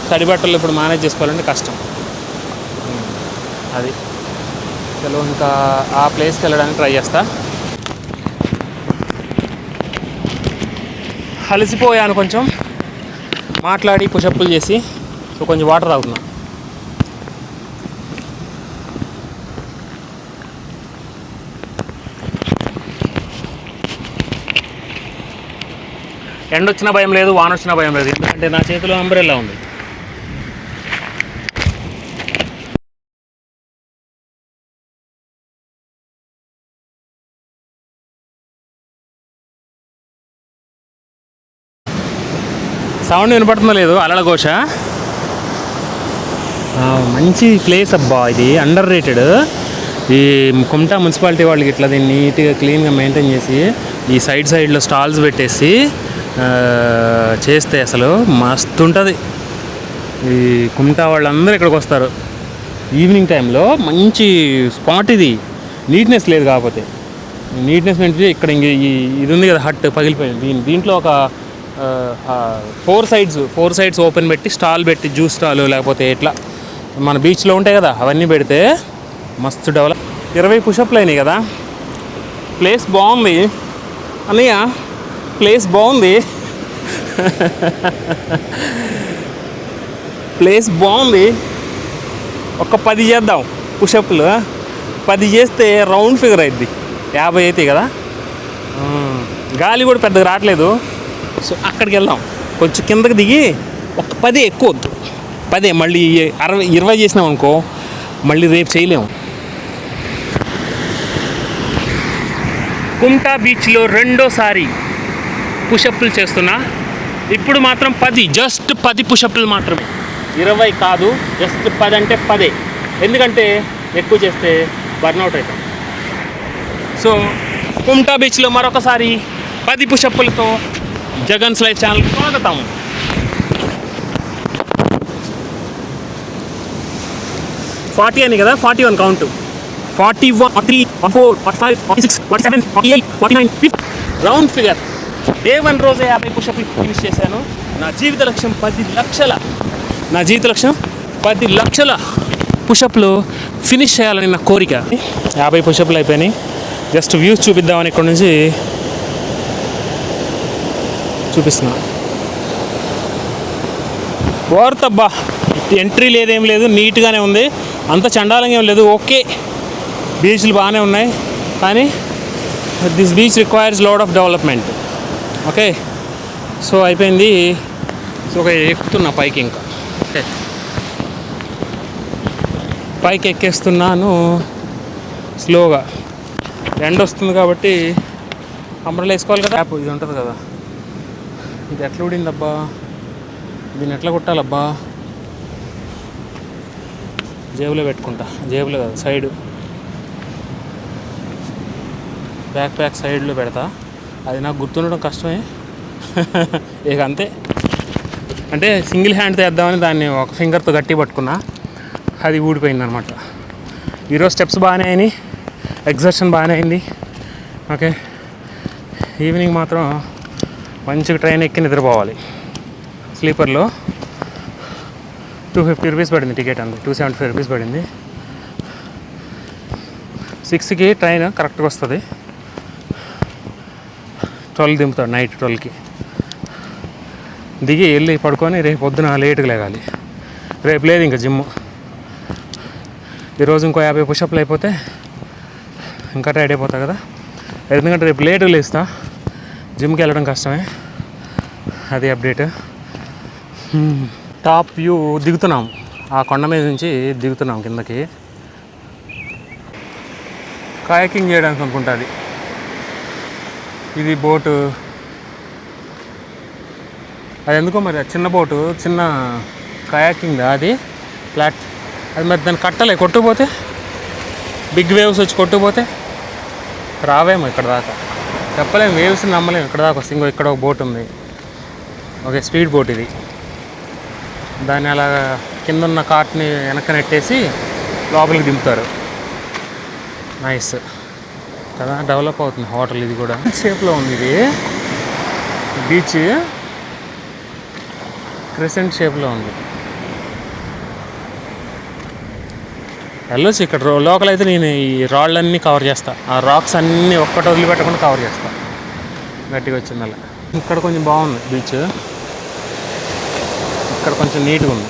[SPEAKER 1] తడి బట్టలు ఇప్పుడు మేనేజ్ చేసుకోవాలంటే కష్టం. అది చలో ఇంకా ఆ ప్లేస్కి వెళ్ళడానికి ట్రై చేస్తా. అలసిపోయాను కొంచెం మాట్లాడి, పుషప్పులు చేసి. సో కొంచెం వాటర్ తాగుతున్నా. ఎండ వచ్చినా భయం లేదు, వాన వచ్చినా భయం లేదు, ఎందుకంటే నా చేతిలో అంబ్రెల్లా ఉంది. సౌండ్ వినపడుతుందో లేదు, అలల ఘోష. మంచి ప్లేస్ అబ్బా, ఇది అండర్ రేటెడ్. ఈ కుమ్టా మున్సిపాలిటీ వాళ్ళకి ఇట్లా దీన్ని నీట్గా క్లీన్గా మెయింటైన్ చేసి ఈ సైడ్లో స్టాల్స్ పెట్టేసి చేస్తే అసలు మస్తు ఉంటుంది. ఈ కుమ్టా వాళ్ళందరూ ఇక్కడికి వస్తారు ఈవినింగ్ టైంలో. మంచి స్పాట్ ఇది. నీట్నెస్ లేదు కాకపోతే, నీట్నెస్ అంటే ఇక్కడ ఇది ఉంది కదా, హట్ పగిలిపోయింది. దీంట్లో ఒక 4 సైడ్స్ ఓపెన్ పెట్టి స్టాల్ పెట్టి, జ్యూస్ స్టాల్ లేకపోతే ఇట్లా మన బీచ్లో ఉంటాయి కదా, అవన్నీ పెడితే మస్తు డెవలప్. 20 పుషప్లు అయినాయి కదా. ప్లేస్ బాగుంది అన్నయ్య, ప్లేస్ బాగుంది. ప్లేస్ బాగుంది. ఒక 10 చేద్దాం పుషప్లు. 10 చేస్తే రౌండ్ ఫిగర్ అవుద్ది. 50 అవుతాయి కదా. గాలి కూడా పెద్దగా రావట్లేదు. సో అక్కడికి వెళ్దాం. కొంచెం కిందకి దిగి ఒక 10 ఎక్కువ వద్దు, 10 మళ్ళీ 20 చేసినాం అనుకో, మళ్ళీ రేపు చేయలేము. కుమ్టా బీచ్లో రెండోసారి పుషప్లు చేస్తున్నా. ఇప్పుడు మాత్రం 10, జస్ట్ 10 పుషప్లు మాత్రమే, 20 కాదు. జస్ట్ 10 అంటే 10. ఎందుకంటే ఎక్కువ చేస్తే బర్న్అవుట్ అవుతాం. సో కుమ్టా బీచ్లో మరొకసారి 10 పుషప్లతో జగన్స్ లైఫ్ ఛానల్ స్వాగతం. అని కదా, 41 కౌంట్. 41, 43, 44, 45, 46, 47, 48, 49, 50 round figure. డే 1 రోజే 50 పుషప్లు ఫినిష్ చేశాను. నా జీవిత లక్ష్యం 10 లక్షల పుషప్లు ఫినిష్ చేయాలని నా కోరిక. 50 పుషప్లు అయిపోయినాయి. జస్ట్ వ్యూస్ చూపిద్దామని ఇక్కడ నుంచి చూపిస్తున్నా. ఓర్తబ్బా, ఎంట్రీ లేదేం లేదు, నీట్గానే ఉంది. అంత చండాలంగా ఏం లేదు, ఓకే. బీచ్లు బాగానే ఉన్నాయి, కానీ this beach requires lot of development. Okay, so అయిపోయింది. సో ఎక్కుతున్నా పైకి, ఇంకా ఓకే పైకి ఎక్కేస్తున్నాను స్లోగా. ఎండ వస్తుంది కాబట్టి అంబ్రెల్లా వేసుకోవాలి కదా. యాప్ ఇది ఉంటుంది కదా, ఇది ఎట్లా ఊడిందబ్బా, దీన్ని ఎట్లా కుట్టాలబ్బా. జేబులో పెట్టుకుంటా, జేబులో కదా, సైడ్ బ్యాక్ సైడ్లో పెడతా. అది నాకు గుర్తుండడం కష్టమే. ఇక అంతే. అంటే సింగిల్ హ్యాండ్ తెద్దామని దాన్ని ఒక ఫింగర్తో గట్టి పట్టుకున్నా, అది ఊడిపోయింది అనమాట. ఈరోజు స్టెప్స్ బాగానే అయినాయి, ఎగ్జర్షన్ బాగానే అయింది. ఓకే, ఈవినింగ్ మాత్రం మంచిగా ట్రైన్ ఎక్కి నిద్రపోవాలి. స్లీపర్లో 250 రూపీస్ పడింది టికెట్, అంది 275 రూపీస్ పడింది. 6కి ట్రైన్ కరెక్ట్గా వస్తుంది. 12 దింపుతాడు, నైట్ 12కి దిగి వెళ్ళి పడుకొని రేపు పొద్దున లేట్గా లేగాలి. రేపు లేదు ఇంకా జిమ్. ఈరోజు ఇంకో 50 పుషప్లు అయిపోతే ఇంకా టైడ్ అయిపోతా కదా. ఎందుకంటే రేపు లేట్గా లేస్తా, జిమ్కి వెళ్ళడం కష్టమే. అది అప్డేట్. టాప్ వ్యూ దిగుతున్నాం, ఆ కొండ మీద నుంచి దిగుతున్నాం కిందకి. కాయాకింగ్ చేయడానికి అనుకుంటుంది ఇది బోటు. అది ఎందుకో మరి, చిన్న బోటు, చిన్న కయాకింగ్ అది ఫ్లాట్. అది మరి దాన్ని కట్టలే, కొట్టుకుపోతే బిగ్ వేవ్స్ వచ్చి కొట్టుకుపోతే రావేమో ఇక్కడ దాకా, చెప్పలేము. వేవ్స్ నమ్మలేము ఇక్కడ దాకా వస్తుంది. ఇంకో ఇక్కడ ఒక బోట్ ఉంది, ఓకే, స్పీడ్ బోట్ ఇది. దాన్ని అలా కింద ఉన్న కార్ట్ని వెనక నెట్టేసి లోపలికి దింపుతారు. నైస్ కదా, డెవలప్ అవుతుంది హోటల్. ఇది కూడా షేప్లో ఉంది, ఇది బీచ్ క్రెసెంట్ షేప్లో ఉంది. వెళ్ళొచ్చు ఇక్కడ. లోకల్ అయితే నేను ఈ రాళ్ళన్నీ కవర్ చేస్తా, ఆ రాక్స్ అన్నీ ఒక్కటి వదిలిపెట్టకుండా కవర్ చేస్తా. గట్టిగా వచ్చింది అలా. ఇక్కడ కొంచెం బాగుంది బీచ్, ఇక్కడ కొంచెం నీట్గా ఉంది.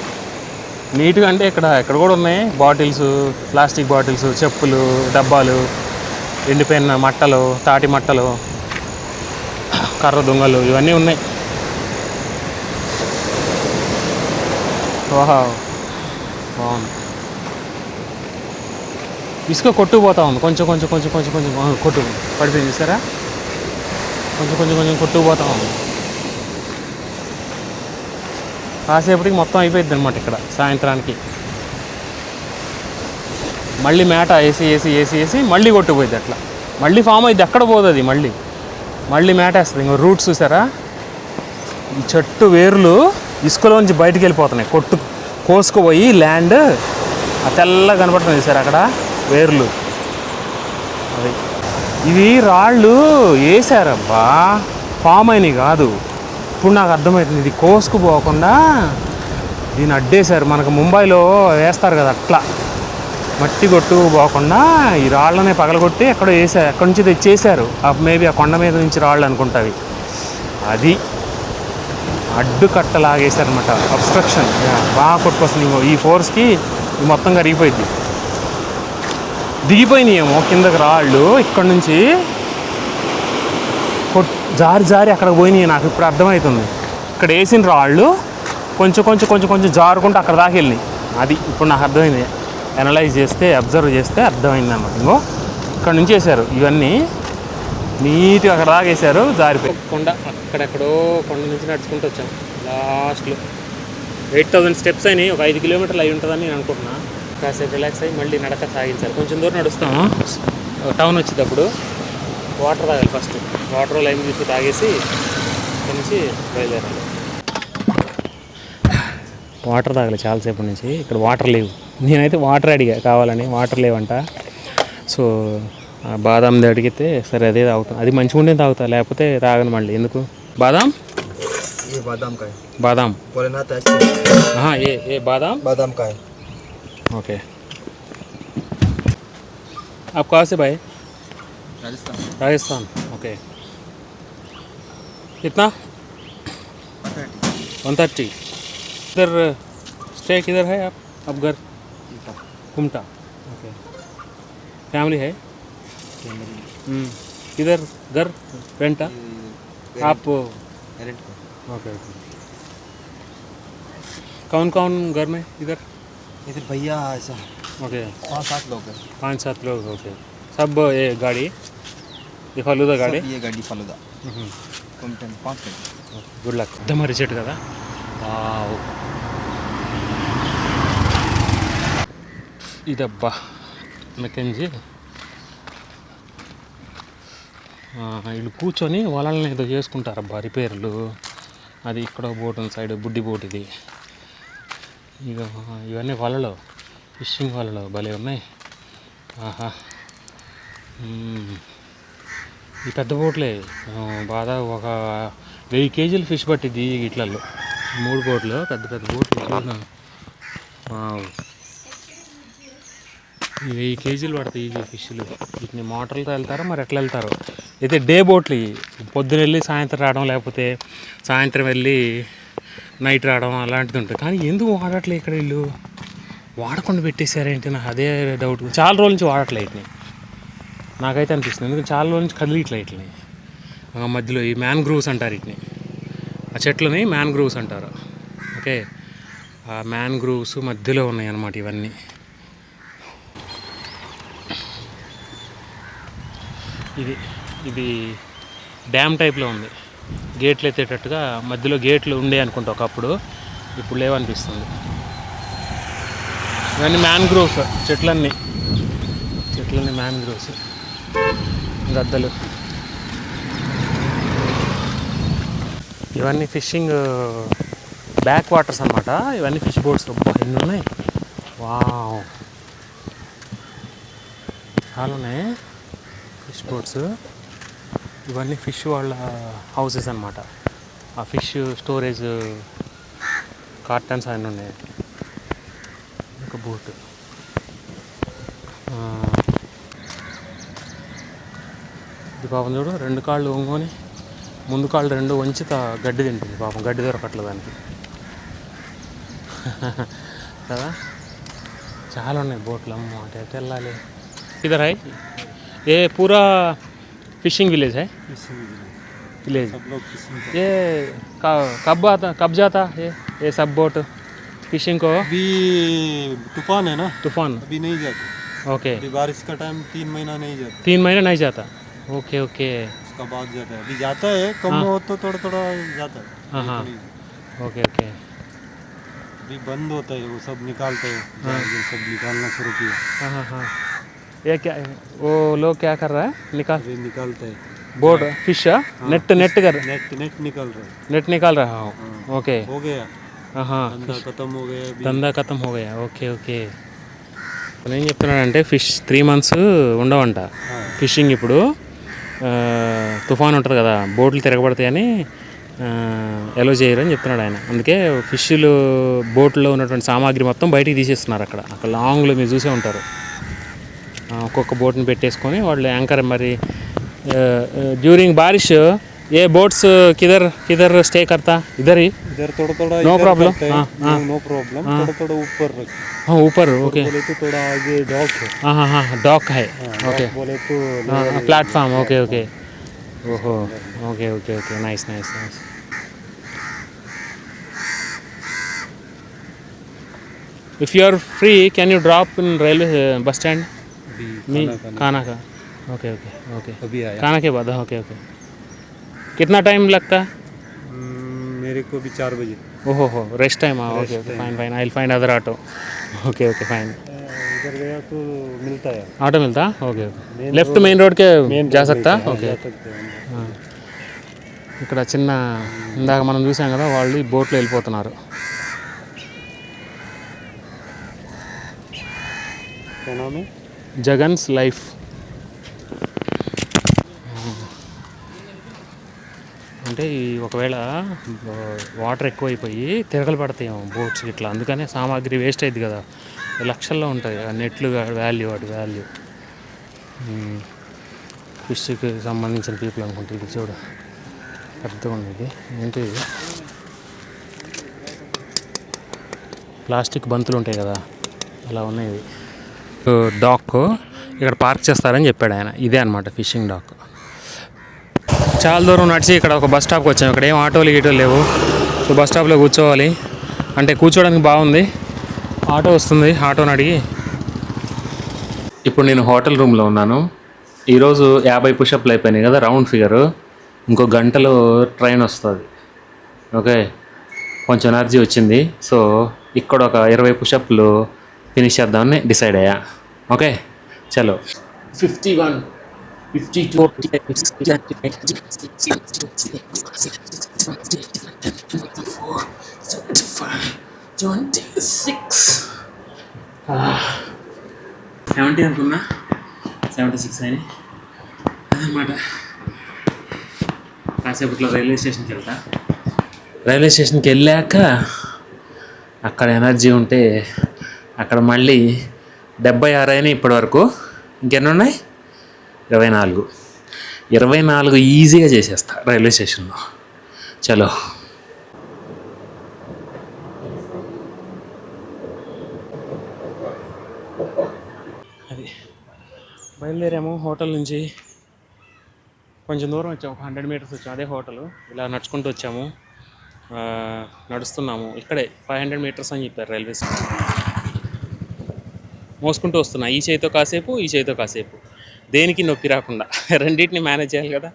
[SPEAKER 1] నీట్గా అంటే ఇక్కడ కూడా ఉన్నాయి బాటిల్స్, ప్లాస్టిక్ బాటిల్స్, చెప్పులు, డబ్బాలు, ఎండిపోయిన మట్టలు, తాటి మట్టలు, కర్ర దుంగలు, ఇవన్నీ ఉన్నాయి. వావ్ బాగుంది. ఇసుక కొట్టుకుపోతా ఉంది, కొంచెం కొంచెం కొంచెం కొంచెం కొంచెం కొట్టు పడిపోయింది చూసారా, కొంచెం కొంచెం కొంచెం కొట్టుకుపోతా ఉంది. కాసేపటికి మొత్తం అయిపోయింది అనమాట ఇక్కడ సాయంత్రానికి. మళ్ళీ మేట వేసి వేసి వేసి వేసి మళ్ళీ కొట్టుకుపోయింది అట్లా, మళ్ళీ ఫామ్ అయింది, ఎక్కడ పోతుంది మళ్ళీ మళ్ళీ మేట వేస్తుంది. ఇంకో రూట్స్ చూసారా, ఈ చెట్టు వేర్లు ఇసుకలోంచి బయటికి వెళ్ళిపోతున్నాయి, కోసుకుపోయి ల్యాండ్ ఆ తెల్లగా కనపడుతుంది చూసారు అక్కడ వేర్లు. అవి ఇవి రాళ్ళు వేసారబ్బా, ఫామ్ అయినవి కాదు. ఇప్పుడు నాకు అర్థమవుతుంది, ఇది కోసుకుపోకుండా దీన్ని అడ్డేశారు. మనకు ముంబైలో వేస్తారు కదా అట్లా, మట్టి కొట్టుకుపోకుండా ఈ రాళ్ళనే పగలగొట్టి ఎక్కడో వేసారు, ఎక్కడి నుంచి తెచ్చేసారు. మేబీ ఆ కొండ మీద నుంచి రాళ్ళు అనుకుంటావి. అది అడ్డు కట్టలాగేశారనమాట, అబ్స్ట్రక్షన్ బాగా కొట్టుకొస్తుంది. ఈ ఫోర్స్కి మొత్తం కరిగిపోయింది, దిగిపోయినాయేమో కిందకి రాళ్ళు, ఇక్కడ నుంచి జారి జారి అక్కడికి పోయినాయి. నాకు ఇప్పుడు అర్థమవుతుంది, ఇక్కడ వేసిన రాళ్ళు కొంచెం కొంచెం కొంచెం కొంచెం జారుకుంటూ అక్కడ దాకా వెళ్ళినాయి. అది ఇప్పుడు నాకు అర్థమైంది, అనలైజ్ చేస్తే అబ్జర్వ్ చేస్తే అర్థమైంది అన్నమాట. ఇంకో ఇక్కడ నుంచి వేసారు ఇవన్నీ నీట్గా అక్కడ దాకా వేసారు, జారిపోయి కొండ అక్కడెక్కడో కొండ నుంచి నడుచుకుంటూ వచ్చాం. లాస్ట్లో 8000 స్టెప్స్ అయినాయి, ఒక 5 కిలోమీటర్లు అయి ఉంటుందని నేను అనుకుంటున్నా. కాసేపు రిలాక్స్ అయ్యి మళ్ళీ నడక సాగించాలి. కొంచెం దూరం నడుస్తాము, టౌన్ వచ్చేటప్పుడు వాటర్ తాగాలి. ఫస్ట్ వాటర్ లైమ్ జ్యూస్ తాగేసి అక్కడి నుంచి బయలుదేరాలి. వాటర్ తాగాలి చాలాసేపు నుంచి, ఇక్కడ వాటర్ లేవు. నేనైతే వాటర్ అడిగా కావాలని, వాటర్ లేవంట. సో బాదాంది అడిగితే సరే అదే తాగుతాం, అది మంచిగా ఉండే తాగుతా, లేకపోతే తాగను మళ్ళీ. ఎందుకు బాదాం బాదాం ఏ బాదాం
[SPEAKER 2] बादाम का है।
[SPEAKER 1] ओके आप कहाँ से भाई? राजस्थान ओके। कितना? 130। इधर स्टे किधर है आप घर? कुमटा ओके। फैमिली है? किधर घर रेंट? आप
[SPEAKER 2] रेंट
[SPEAKER 1] ओके। कौन कौन घर में इधर?
[SPEAKER 2] इधर भैया ऐसा
[SPEAKER 1] ओके
[SPEAKER 2] 5-7 लोग हैं।
[SPEAKER 1] 5-7 लोग ओके। सब ये गाड़ी, ये फलूदा गाड़ी?
[SPEAKER 2] ये गाड़ी फलूदा कुमटन 5 गाड़ी।
[SPEAKER 1] Good luck. దమరి చెట్టు కదా, వావ్. ఇదబ్బా మెకెంజీ వీళ్ళు కూర్చొని వలలని ఏదో చేసుకుంటారబ్బా రిపేర్లు. అది ఇక్కడ బోట్ ఉంది సైడ్, బుడ్డి బోట్ ఇది. ఇక ఇవన్నీ వలలు, ఫిషింగ్ వలలు భలే ఉన్నాయి. ఆహా ఈ పెద్ద బోట్లే బాగా ఒక 1000 కేజీలు ఫిష్ పట్టింది ఇట్లలో. 3 బోట్లు, పెద్ద పెద్ద బోట్లు. ఈ 1000 కేజీలు పడతాయి ఈ ఫిష్లు. వీటిని మోటార్లతో వెళ్తారో మరి ఎట్లా వెళ్తారో. అయితే డే బోట్లు, పొద్దున వెళ్ళి సాయంత్రం రావడం, లేకపోతే సాయంత్రం వెళ్ళి నైట్ రావడం అలాంటిది ఉంటుంది. కానీ ఎందుకు వాడట్లే ఇక్కడ వీళ్ళు? వాడకుండా పెట్టేశారేంటి నాకు అదే డౌట్. చాలా రోజుల నుంచి వాడట్లే వీటిని నాకైతే అనిపిస్తుంది. ఎందుకంటే చాలా రోజుల నుంచి కదిలిట్లే వీటిని. మధ్యలో ఈ మ్యాన్గ్రూవ్స్ అంటారు వీటిని, ఆ చెట్లని మ్యాన్గ్రూవ్స్ అంటారు. ఓకే, ఆ మ్యాన్గ్రూవ్స్ మధ్యలో ఉన్నాయి అన్నమాట ఇవన్నీ. ఇది డ్యామ్ టైప్లో ఉంది, గేట్లు ఎత్తేటట్టుగా మధ్యలో గేట్లు ఉండే అనుకుంటా ఒకప్పుడు, ఇప్పుడు లేవనిపిస్తుంది. ఇవన్నీ మ్యాన్గ్రోవ్స్ చెట్లన్నీ మ్యాన్గ్రోవ్స్, గద్దలు. ఇవన్నీ ఫిషింగ్ బ్యాక్ వాటర్స్ అన్నమాట. ఇవన్నీ ఫిష్ బోట్స్ ఎన్ని ఉన్నాయి, వావ్ చాలా ఉన్నాయి ఫిష్ బోట్స్. ఇవన్నీ ఫిష్ వాళ్ళ హౌసెస్ అన్నమాట. ఆ ఫిష్ స్టోరేజ్ కార్టన్స్ అన్నీ ఉన్నాయి. ఒక బోట్, ఇది పాపం చూడు, 2 కాళ్ళు వంగుకొని ముందు కాళ్ళు 2 వంచి గడ్డి తింటుంది పాపం. గడ్డి దొరకట్లేదు దానికి కదా. చాలా ఉన్నాయి బోట్లు. అమ్మ అటు వెళ్ళాలి. ఇదర్ హై ఏ పూరా फिशिंग विलेज है? विलेज ये कब जाता ये सब बोट? फिशिंग को?
[SPEAKER 3] अभी तूफान है ना,
[SPEAKER 1] तूफान।
[SPEAKER 3] अभी नहीं जाते।
[SPEAKER 1] ओके,
[SPEAKER 3] अभी बारिश का टाइम 3 महीना नहीं जाता,
[SPEAKER 1] 3 महीने नहीं जाता। Okay okay.
[SPEAKER 3] उसका बाद जाता है। अभी जाता है, कम
[SPEAKER 1] हाँ।
[SPEAKER 3] हो तो थोड़ा थोड़ा जाता है।
[SPEAKER 1] हाँ
[SPEAKER 3] अभी तो
[SPEAKER 1] हाँ,
[SPEAKER 3] नहीं।
[SPEAKER 1] Okay okay.
[SPEAKER 3] अभी बंद होता है, वो सब निकालते हैं,
[SPEAKER 1] हाँ।
[SPEAKER 3] ये सब निकालना शुरू किया।
[SPEAKER 1] हाँ हाँ हाँ, ये क्या, वो लोग क्या कर रहा है? निकाल
[SPEAKER 3] अभी निकालते हैं,
[SPEAKER 1] बोट फिश, नेट नेट कर,
[SPEAKER 3] नेट नेट निकल रहा है।
[SPEAKER 1] नेट निकाल रहा हूँ।
[SPEAKER 3] हाँ,
[SPEAKER 1] ओके।
[SPEAKER 3] हो गया,
[SPEAKER 1] हाँ हाँ,
[SPEAKER 3] धंधा खत्म हो गया अभी।
[SPEAKER 1] దందా ఖతం हो गया। Okay okay. నేను ఏం చెప్తున్నానంటే ఫిష్ 3 మంత్స్ ఉండవంట ఫిషింగ్. ఇప్పుడు తుఫాన్ ఉంటుంది కదా, బోట్లు తిరగబడతాయని ఎలో చేయరు అని చెప్తున్నాడు ఆయన. అందుకే ఫిష్లు బోట్లో ఉన్నటువంటి సామాగ్రి మొత్తం బయటికి తీసేస్తున్నారు. అక్కడ అక్కడ లాంగ్లో మీరు చూసే ఉంటారు. ఒక్కొక్క బోట్ని పెట్టేసుకొని వాళ్ళు యాంకర్. మరి డ్యూరింగ్ బారిష్ ये बोट्स किधर किधर स्टे करता? इधर ही?
[SPEAKER 3] इधर थोड़ा थोड़ा
[SPEAKER 1] नो
[SPEAKER 3] इधर
[SPEAKER 1] प्रॉब्लम।
[SPEAKER 3] करते हैं,
[SPEAKER 1] हाँ हाँ
[SPEAKER 3] नो प्रॉब्लम, थोड़ा थोड़ा ऊपर रखते हैं।
[SPEAKER 1] हाँ, ऊपर। ओके।
[SPEAKER 3] बोले तो थोड़ा आगे डॉक है।
[SPEAKER 1] हाँ हाँ हाँ, डॉक है।
[SPEAKER 3] हाँ,
[SPEAKER 1] ओके।
[SPEAKER 3] dock बोले तो
[SPEAKER 1] हाँ,
[SPEAKER 3] level
[SPEAKER 1] प्लेटफॉर्म। Okay okay. ओहो, okay okay okay, nice nice nice. If you are free, can you drop in railway bus stand?
[SPEAKER 3] अभी
[SPEAKER 1] मी
[SPEAKER 3] खाना
[SPEAKER 1] खाना का. Okay okay okay.
[SPEAKER 3] अभी आया।
[SPEAKER 1] खाना के बाद. Okay okay. कितना टाइम लगता है?
[SPEAKER 3] मेरे को भी 4 बजे।
[SPEAKER 1] ओहो हो, rest time. Okay
[SPEAKER 3] Rest
[SPEAKER 1] okay,
[SPEAKER 3] time.
[SPEAKER 1] Fine fine, I will find other auto. Okay okay, fine.
[SPEAKER 3] इधर गया तो मिलता है,
[SPEAKER 1] ऑटो मिलता? Okay okay.
[SPEAKER 3] Main
[SPEAKER 1] left
[SPEAKER 3] road-
[SPEAKER 1] main road के
[SPEAKER 3] मेन
[SPEAKER 1] जा
[SPEAKER 3] रोड
[SPEAKER 1] सकता?
[SPEAKER 3] में, हाँ,
[SPEAKER 1] ओके.
[SPEAKER 3] जा सकते हैं।
[SPEAKER 1] ఇక్కడ చిన్న ఇందాక మనం చూసాం కదా, వాళ్ళు ఈ బోట్లో వెళ్ళిపోతున్నారు.
[SPEAKER 3] क्या नाम है?
[SPEAKER 1] జగన్స్ లైఫ్. అంటే ఈ ఒకవేళ వాటర్ ఎక్కువైపోయి తిరగలు పడతాయేమో బోట్స్ ఇట్లా, అందుకనే సామాగ్రి వేస్ట్ అయింది కదా. లక్షల్లో ఉంటుంది ఆ నెట్లు వాల్యూ, వాటి వాల్యూ. ఫిష్కి సంబంధించిన పీపుల్ అనుకుంటే. ఇది చూడు, పెద్దగా ఉంది. ఇది ఏంటి? ప్లాస్టిక్ బంతులు ఉంటాయి కదా, అలా ఉన్నాయి ఇవి. డాక్ ఇక్కడ పార్క్ చేస్తారని చెప్పాడు ఆయన. ఇదే అనమాట ఫిషింగ్ డాక్. చాలా దూరం నడిచి ఇక్కడ ఒక బస్ స్టాప్కి వచ్చాము. ఇక్కడ ఏం ఆటోలు గీటోలు లేవు. సో బస్ స్టాప్లో కూర్చోవాలి. అంటే కూర్చోడానికి బాగుంది. ఆటో వస్తుంది, ఆటోని అడిగి. ఇప్పుడు నేను హోటల్ రూమ్లో ఉన్నాను. ఈరోజు 50 పుషప్లు అయిపోయినాయి కదా, రౌండ్ ఫిగరు. ఇంకో గంటలో ట్రైన్ వస్తుంది. ఓకే, కొంచెం ఎనర్జీ వచ్చింది. సో ఇక్కడ ఒక 20 పుషప్లు ఫినిష్ చేద్దామని డిసైడ్ అయ్యా. ఓకే, చలో. 51, 52, 70 అనుకున్నా, 76 అయినాయి అదనమాట. కాసేపట్లో రైల్వే స్టేషన్కి వెళ్తా. రైల్వే స్టేషన్కి వెళ్ళాక అక్కడ ఎనర్జీ ఉంటే అక్కడ మళ్ళీ 76 అయినాయి ఇప్పటి వరకు. ఇంకెన్ని ఉన్నాయి? 24 ఈజీగా చేసేస్తా రైల్వే స్టేషన్లో. చలో. అది బయలుదేరాము హోటల్ నుంచి. కొంచెం దూరం వచ్చాము, ఒక 100 మీటర్స్ వచ్చాము. అదే హోటల్. ఇలా నడుచుకుంటూ వచ్చాము, నడుస్తున్నాము. ఇక్కడే 500 మీటర్స్ అని చెప్పారు రైల్వే స్టేషన్. మోసుకుంటూ వస్తున్నా, ఈ చేతితో కాసేపు, ఈ చేతితో కాసేపు. దేనికి నొప్పి రాకుండా రెండింటిని మేనేజ్ చేయాలి కదా.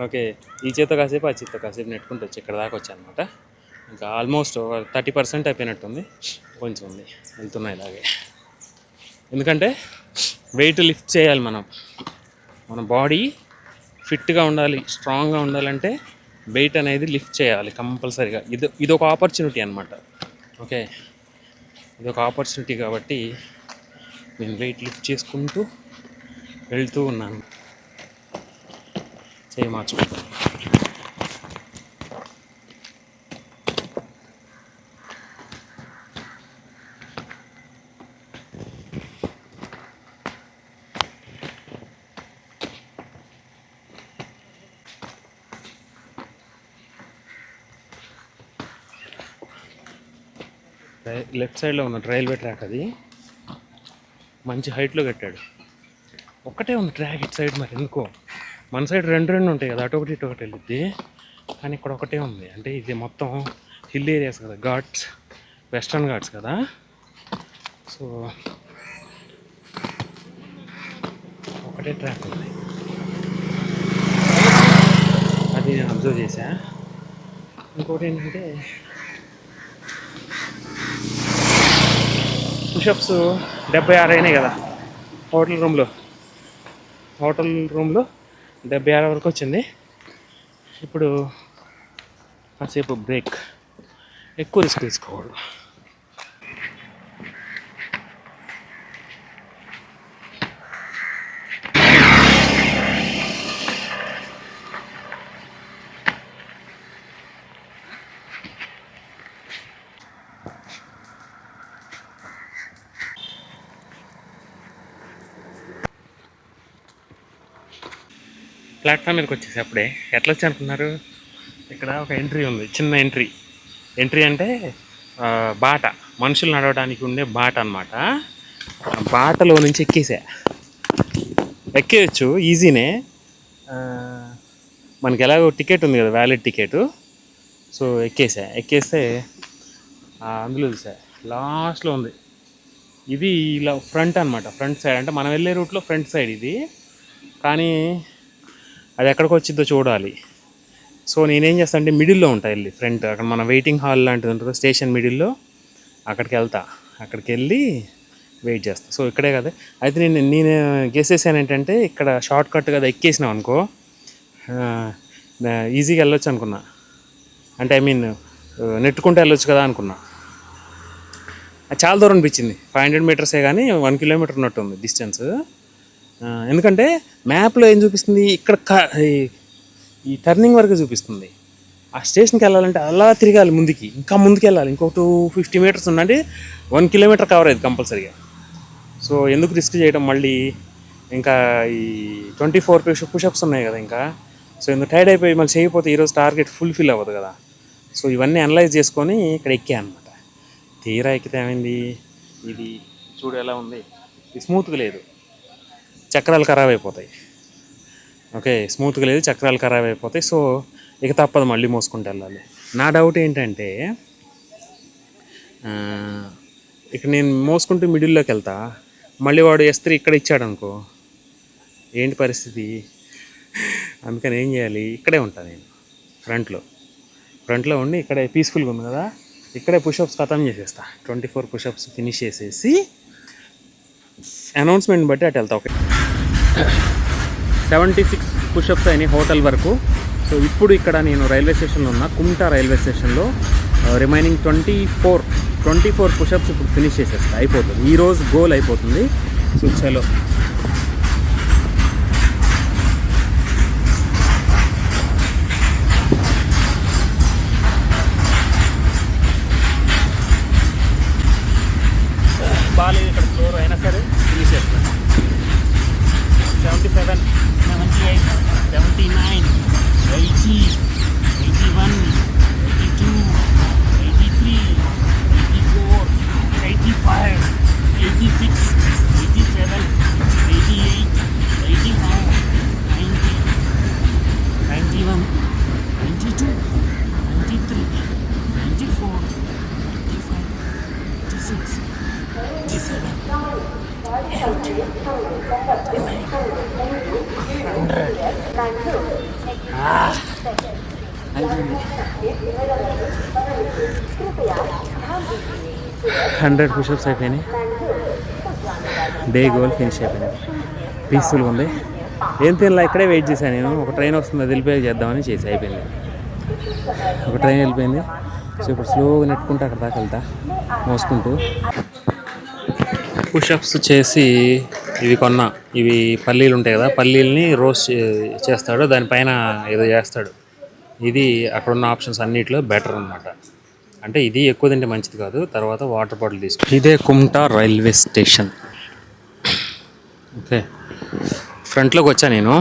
[SPEAKER 1] ఓకే, ఈ చేతితో కాసేపు, ఆ చేతితో కాసేపు నెట్టుకుంటూ వచ్చి ఇక్కడ దాకా వచ్చాను అనమాట. ఇంకా ఆల్మోస్ట్ 30% అయిపోయినట్టుంది. కొంచెం ఉంది, వెళ్తున్నా ఇలాగే. ఎందుకంటే వెయిట్ లిఫ్ట్ చేయాలి మనం. మన బాడీ ఫిట్గా ఉండాలి, స్ట్రాంగ్గా ఉండాలంటే వెయిట్ అనేది లిఫ్ట్ చేయాలి కంపల్సరీగా. ఇదొక ఆపర్చునిటీ అనమాట. ఓకే, ఇదొక ఆపర్చునిటీ కాబట్టి నేను వెయిట్ లిఫ్ట్ చేసుకుంటూ వెళ్తూ ఉన్నాను. చేయి మార్చుకుంటాను. లెఫ్ట్ సైడ్లో ఉన్న రైల్వే ట్రాక్. అది మంచి హైట్లో కట్టాడు. ఒక్కటే ఉంది ట్రాక్ ఇటు సైడ్. మరి ఎందుకో మన సైడ్ రెండు ఉంటాయి కదా, అటు ఒకటి ఇటు ఒకటి వెళ్ళిద్ది. కానీ ఇక్కడ ఒకటే ఉంది. అంటే ఇది మొత్తం హిల్ ఏరియాస్ కదా, ఘాట్స్. వెస్ట్రన్ ఘాట్స్ కదా. సో ఒకటే ట్రాక్ ఉంది, అది నేను అబ్జర్వ్ చేశా. ఇంకోటి ఏంటంటే పుషప్స్ 76 అయినాయి కదా హోటల్ రూమ్లో 76 వరకు వచ్చింది. ఇప్పుడు కాసేపు బ్రేక్, ఎక్కువ రిస్క్ తీసుకోకూడదు. ప్లాట్ఫామ్ మీదకి వచ్చేసి అప్పుడే ఎట్లా వచ్చి అనుకున్నారు, ఇక్కడ ఒక ఎంట్రీ ఉంది, చిన్న ఎంట్రీ అంటే బాట, మనుషులు నడవడానికి ఉండే బాట అనమాట. బాటలో నుంచి ఎక్కేయచ్చు ఈజీనే. మనకి ఎలాగో టికెట్ ఉంది కదా, వ్యాలిడ్ టికెట్. సో ఎక్కేస్తే అందులో చూసా లాస్ట్లో ఉంది. ఇది ఇలా ఫ్రంట్ అనమాట, ఫ్రంట్ సైడ్ అంటే మనం వెళ్ళే రూట్లో ఫ్రంట్ సైడ్ ఇది. కానీ అది ఎక్కడికి వచ్చిందో చూడాలి. సో నేనేం చేస్తాను అంటే మిడిల్లో ఉంటా వెళ్ళి ఫ్రంట్, అక్కడ మన వెయిటింగ్ హాల్ లాంటిది ఉంటుంది స్టేషన్ మిడిల్లో, అక్కడికి వెళ్ళి వెయిట్ చేస్తాను. సో ఇక్కడే కదా. అయితే నేను గెస్ చేశాను ఏంటంటే ఇక్కడ షార్ట్ కట్ కదా, ఎక్కేసినాం అనుకో ఈజీగా వెళ్ళొచ్చు అనుకున్నా. అంటే నెట్టుకుంటే వెళ్ళొచ్చు కదా అనుకున్నా. అది చాలా దూరం అనిపించింది, 500 మీటర్సే కానీ 1 కిలోమీటర్ ఉన్నట్టు ఉంది డిస్టెన్స్. ఎందుకంటే మ్యాప్లో ఏం చూపిస్తుంది, ఇక్కడ ఈ టర్నింగ్ వరకు చూపిస్తుంది. ఆ స్టేషన్కి వెళ్ళాలంటే అలా తిరగాలి ముందుకి, ఇంకా ముందుకు వెళ్ళాలి, ఇంకో 250 మీటర్స్ ఉందంటే 1 కిలోమీటర్ కవర్ అయ్యేది కంపల్సరీగా. సో ఎందుకు రిస్క్ చేయడం మళ్ళీ, ఇంకా ఈ 24 పుషప్స్ ఉన్నాయి కదా ఇంకా. సో ఎందుకు టైర్డ్ అయిపోయి మళ్ళీ చేయకపోతే ఈరోజు టార్గెట్ ఫుల్ఫిల్ అవ్వదు కదా. సో ఇవన్నీ అనలైజ్ చేసుకొని ఇక్కడ ఎక్కా అనమాట. తీరా ఎక్కితే ఏమైంది, ఇది చూడు ఎలా ఉంది, ఇది స్మూత్గా లేదు, చక్రాలు ఖరాబ్ అయిపోతాయి. ఓకే, స్మూత్గా లేదు, చక్రాలు ఖరాబ్ అయిపోతాయి. సో ఇక తప్పదు, మళ్ళీ మోసుకుంటూ వెళ్ళాలి. నా డౌట్ ఏంటంటే ఇక్కడ నేను మోసుకుంటూ మిడిల్లోకి వెళ్తా, మళ్ళీ వాడు ఎస్త్రీ ఇక్కడ ఇచ్చాడు అనుకో, ఏంటి పరిస్థితి. అందుకని ఏం చేయాలి, ఇక్కడే ఉంటాను నేను ఫ్రంట్లో ఉండి, ఇక్కడే పీస్ఫుల్గా ఉంది కదా, ఇక్కడే పుషప్స్ ఖతం చేసేస్తా. 24 పుషప్స్ ఫినిష్ చేసేసి అనౌన్స్మెంట్ బట్టి అటు వెళ్తా. ఓకే, 76 పుషప్స్ అయినాయి హోటల్ వరకు. సో ఇప్పుడు ఇక్కడ నేను రైల్వే స్టేషన్లో ఉన్నా, కుమ్టా రైల్వే స్టేషన్లో. రిమైనింగ్ 24 పుషప్స్ ఇప్పుడు ఫినిష్ చేసేస్తా, అయిపోతుంది. ఈరోజు గోల్ అయిపోతుంది. సో చలో. బాగాలేదు ఇక్కడ ఫ్లోర్, అయినా సరే ఫినిష్ చేస్తాను. 77, 78, 79, 80, 81, 82, 83, 84, 85, 86, 87, 88, 89, 90, 91, 92, 93, 94, 95, 96, 87, 100 పుషప్స్ అయిపోయినాయి. డే గోల్ ఫినిష్ అయిపోయినాయి. పీస్ఫుల్గా ఉంది. ఏం తినలా, ఇక్కడే వెయిట్ చేశాను నేను. ఒక ట్రైన్ వస్తుంది, అది వెళ్ళిపోయి చేద్దామని చేసి అయిపోయింది. ఒక ట్రైన్ వెళ్ళిపోయింది. సో ఇప్పుడు స్లోగా నెట్టుకుంటూ అక్కడ దాకా వెళ్తా మోసుకుంటూ. పుషప్స్ చేసి ఇవి కొన్నా, ఇవి పల్లీలు ఉంటాయి కదా, పల్లీలని రోస్ట్ చేస్తాడు, దానిపైన ఏదో చేస్తాడు. ఇది అక్కడున్న ఆప్షన్స్ అన్నిట్లో బెటర్ అనమాట. అంటే ఇది ఎక్కువ తింటే మంచిది కాదు. తర్వాత వాటర్ బాటిల్ తీసుకో. ఇదే కుమ్టా రైల్వే స్టేషన్. ఓకే, ఫ్రంట్లోకి వచ్చా నేను.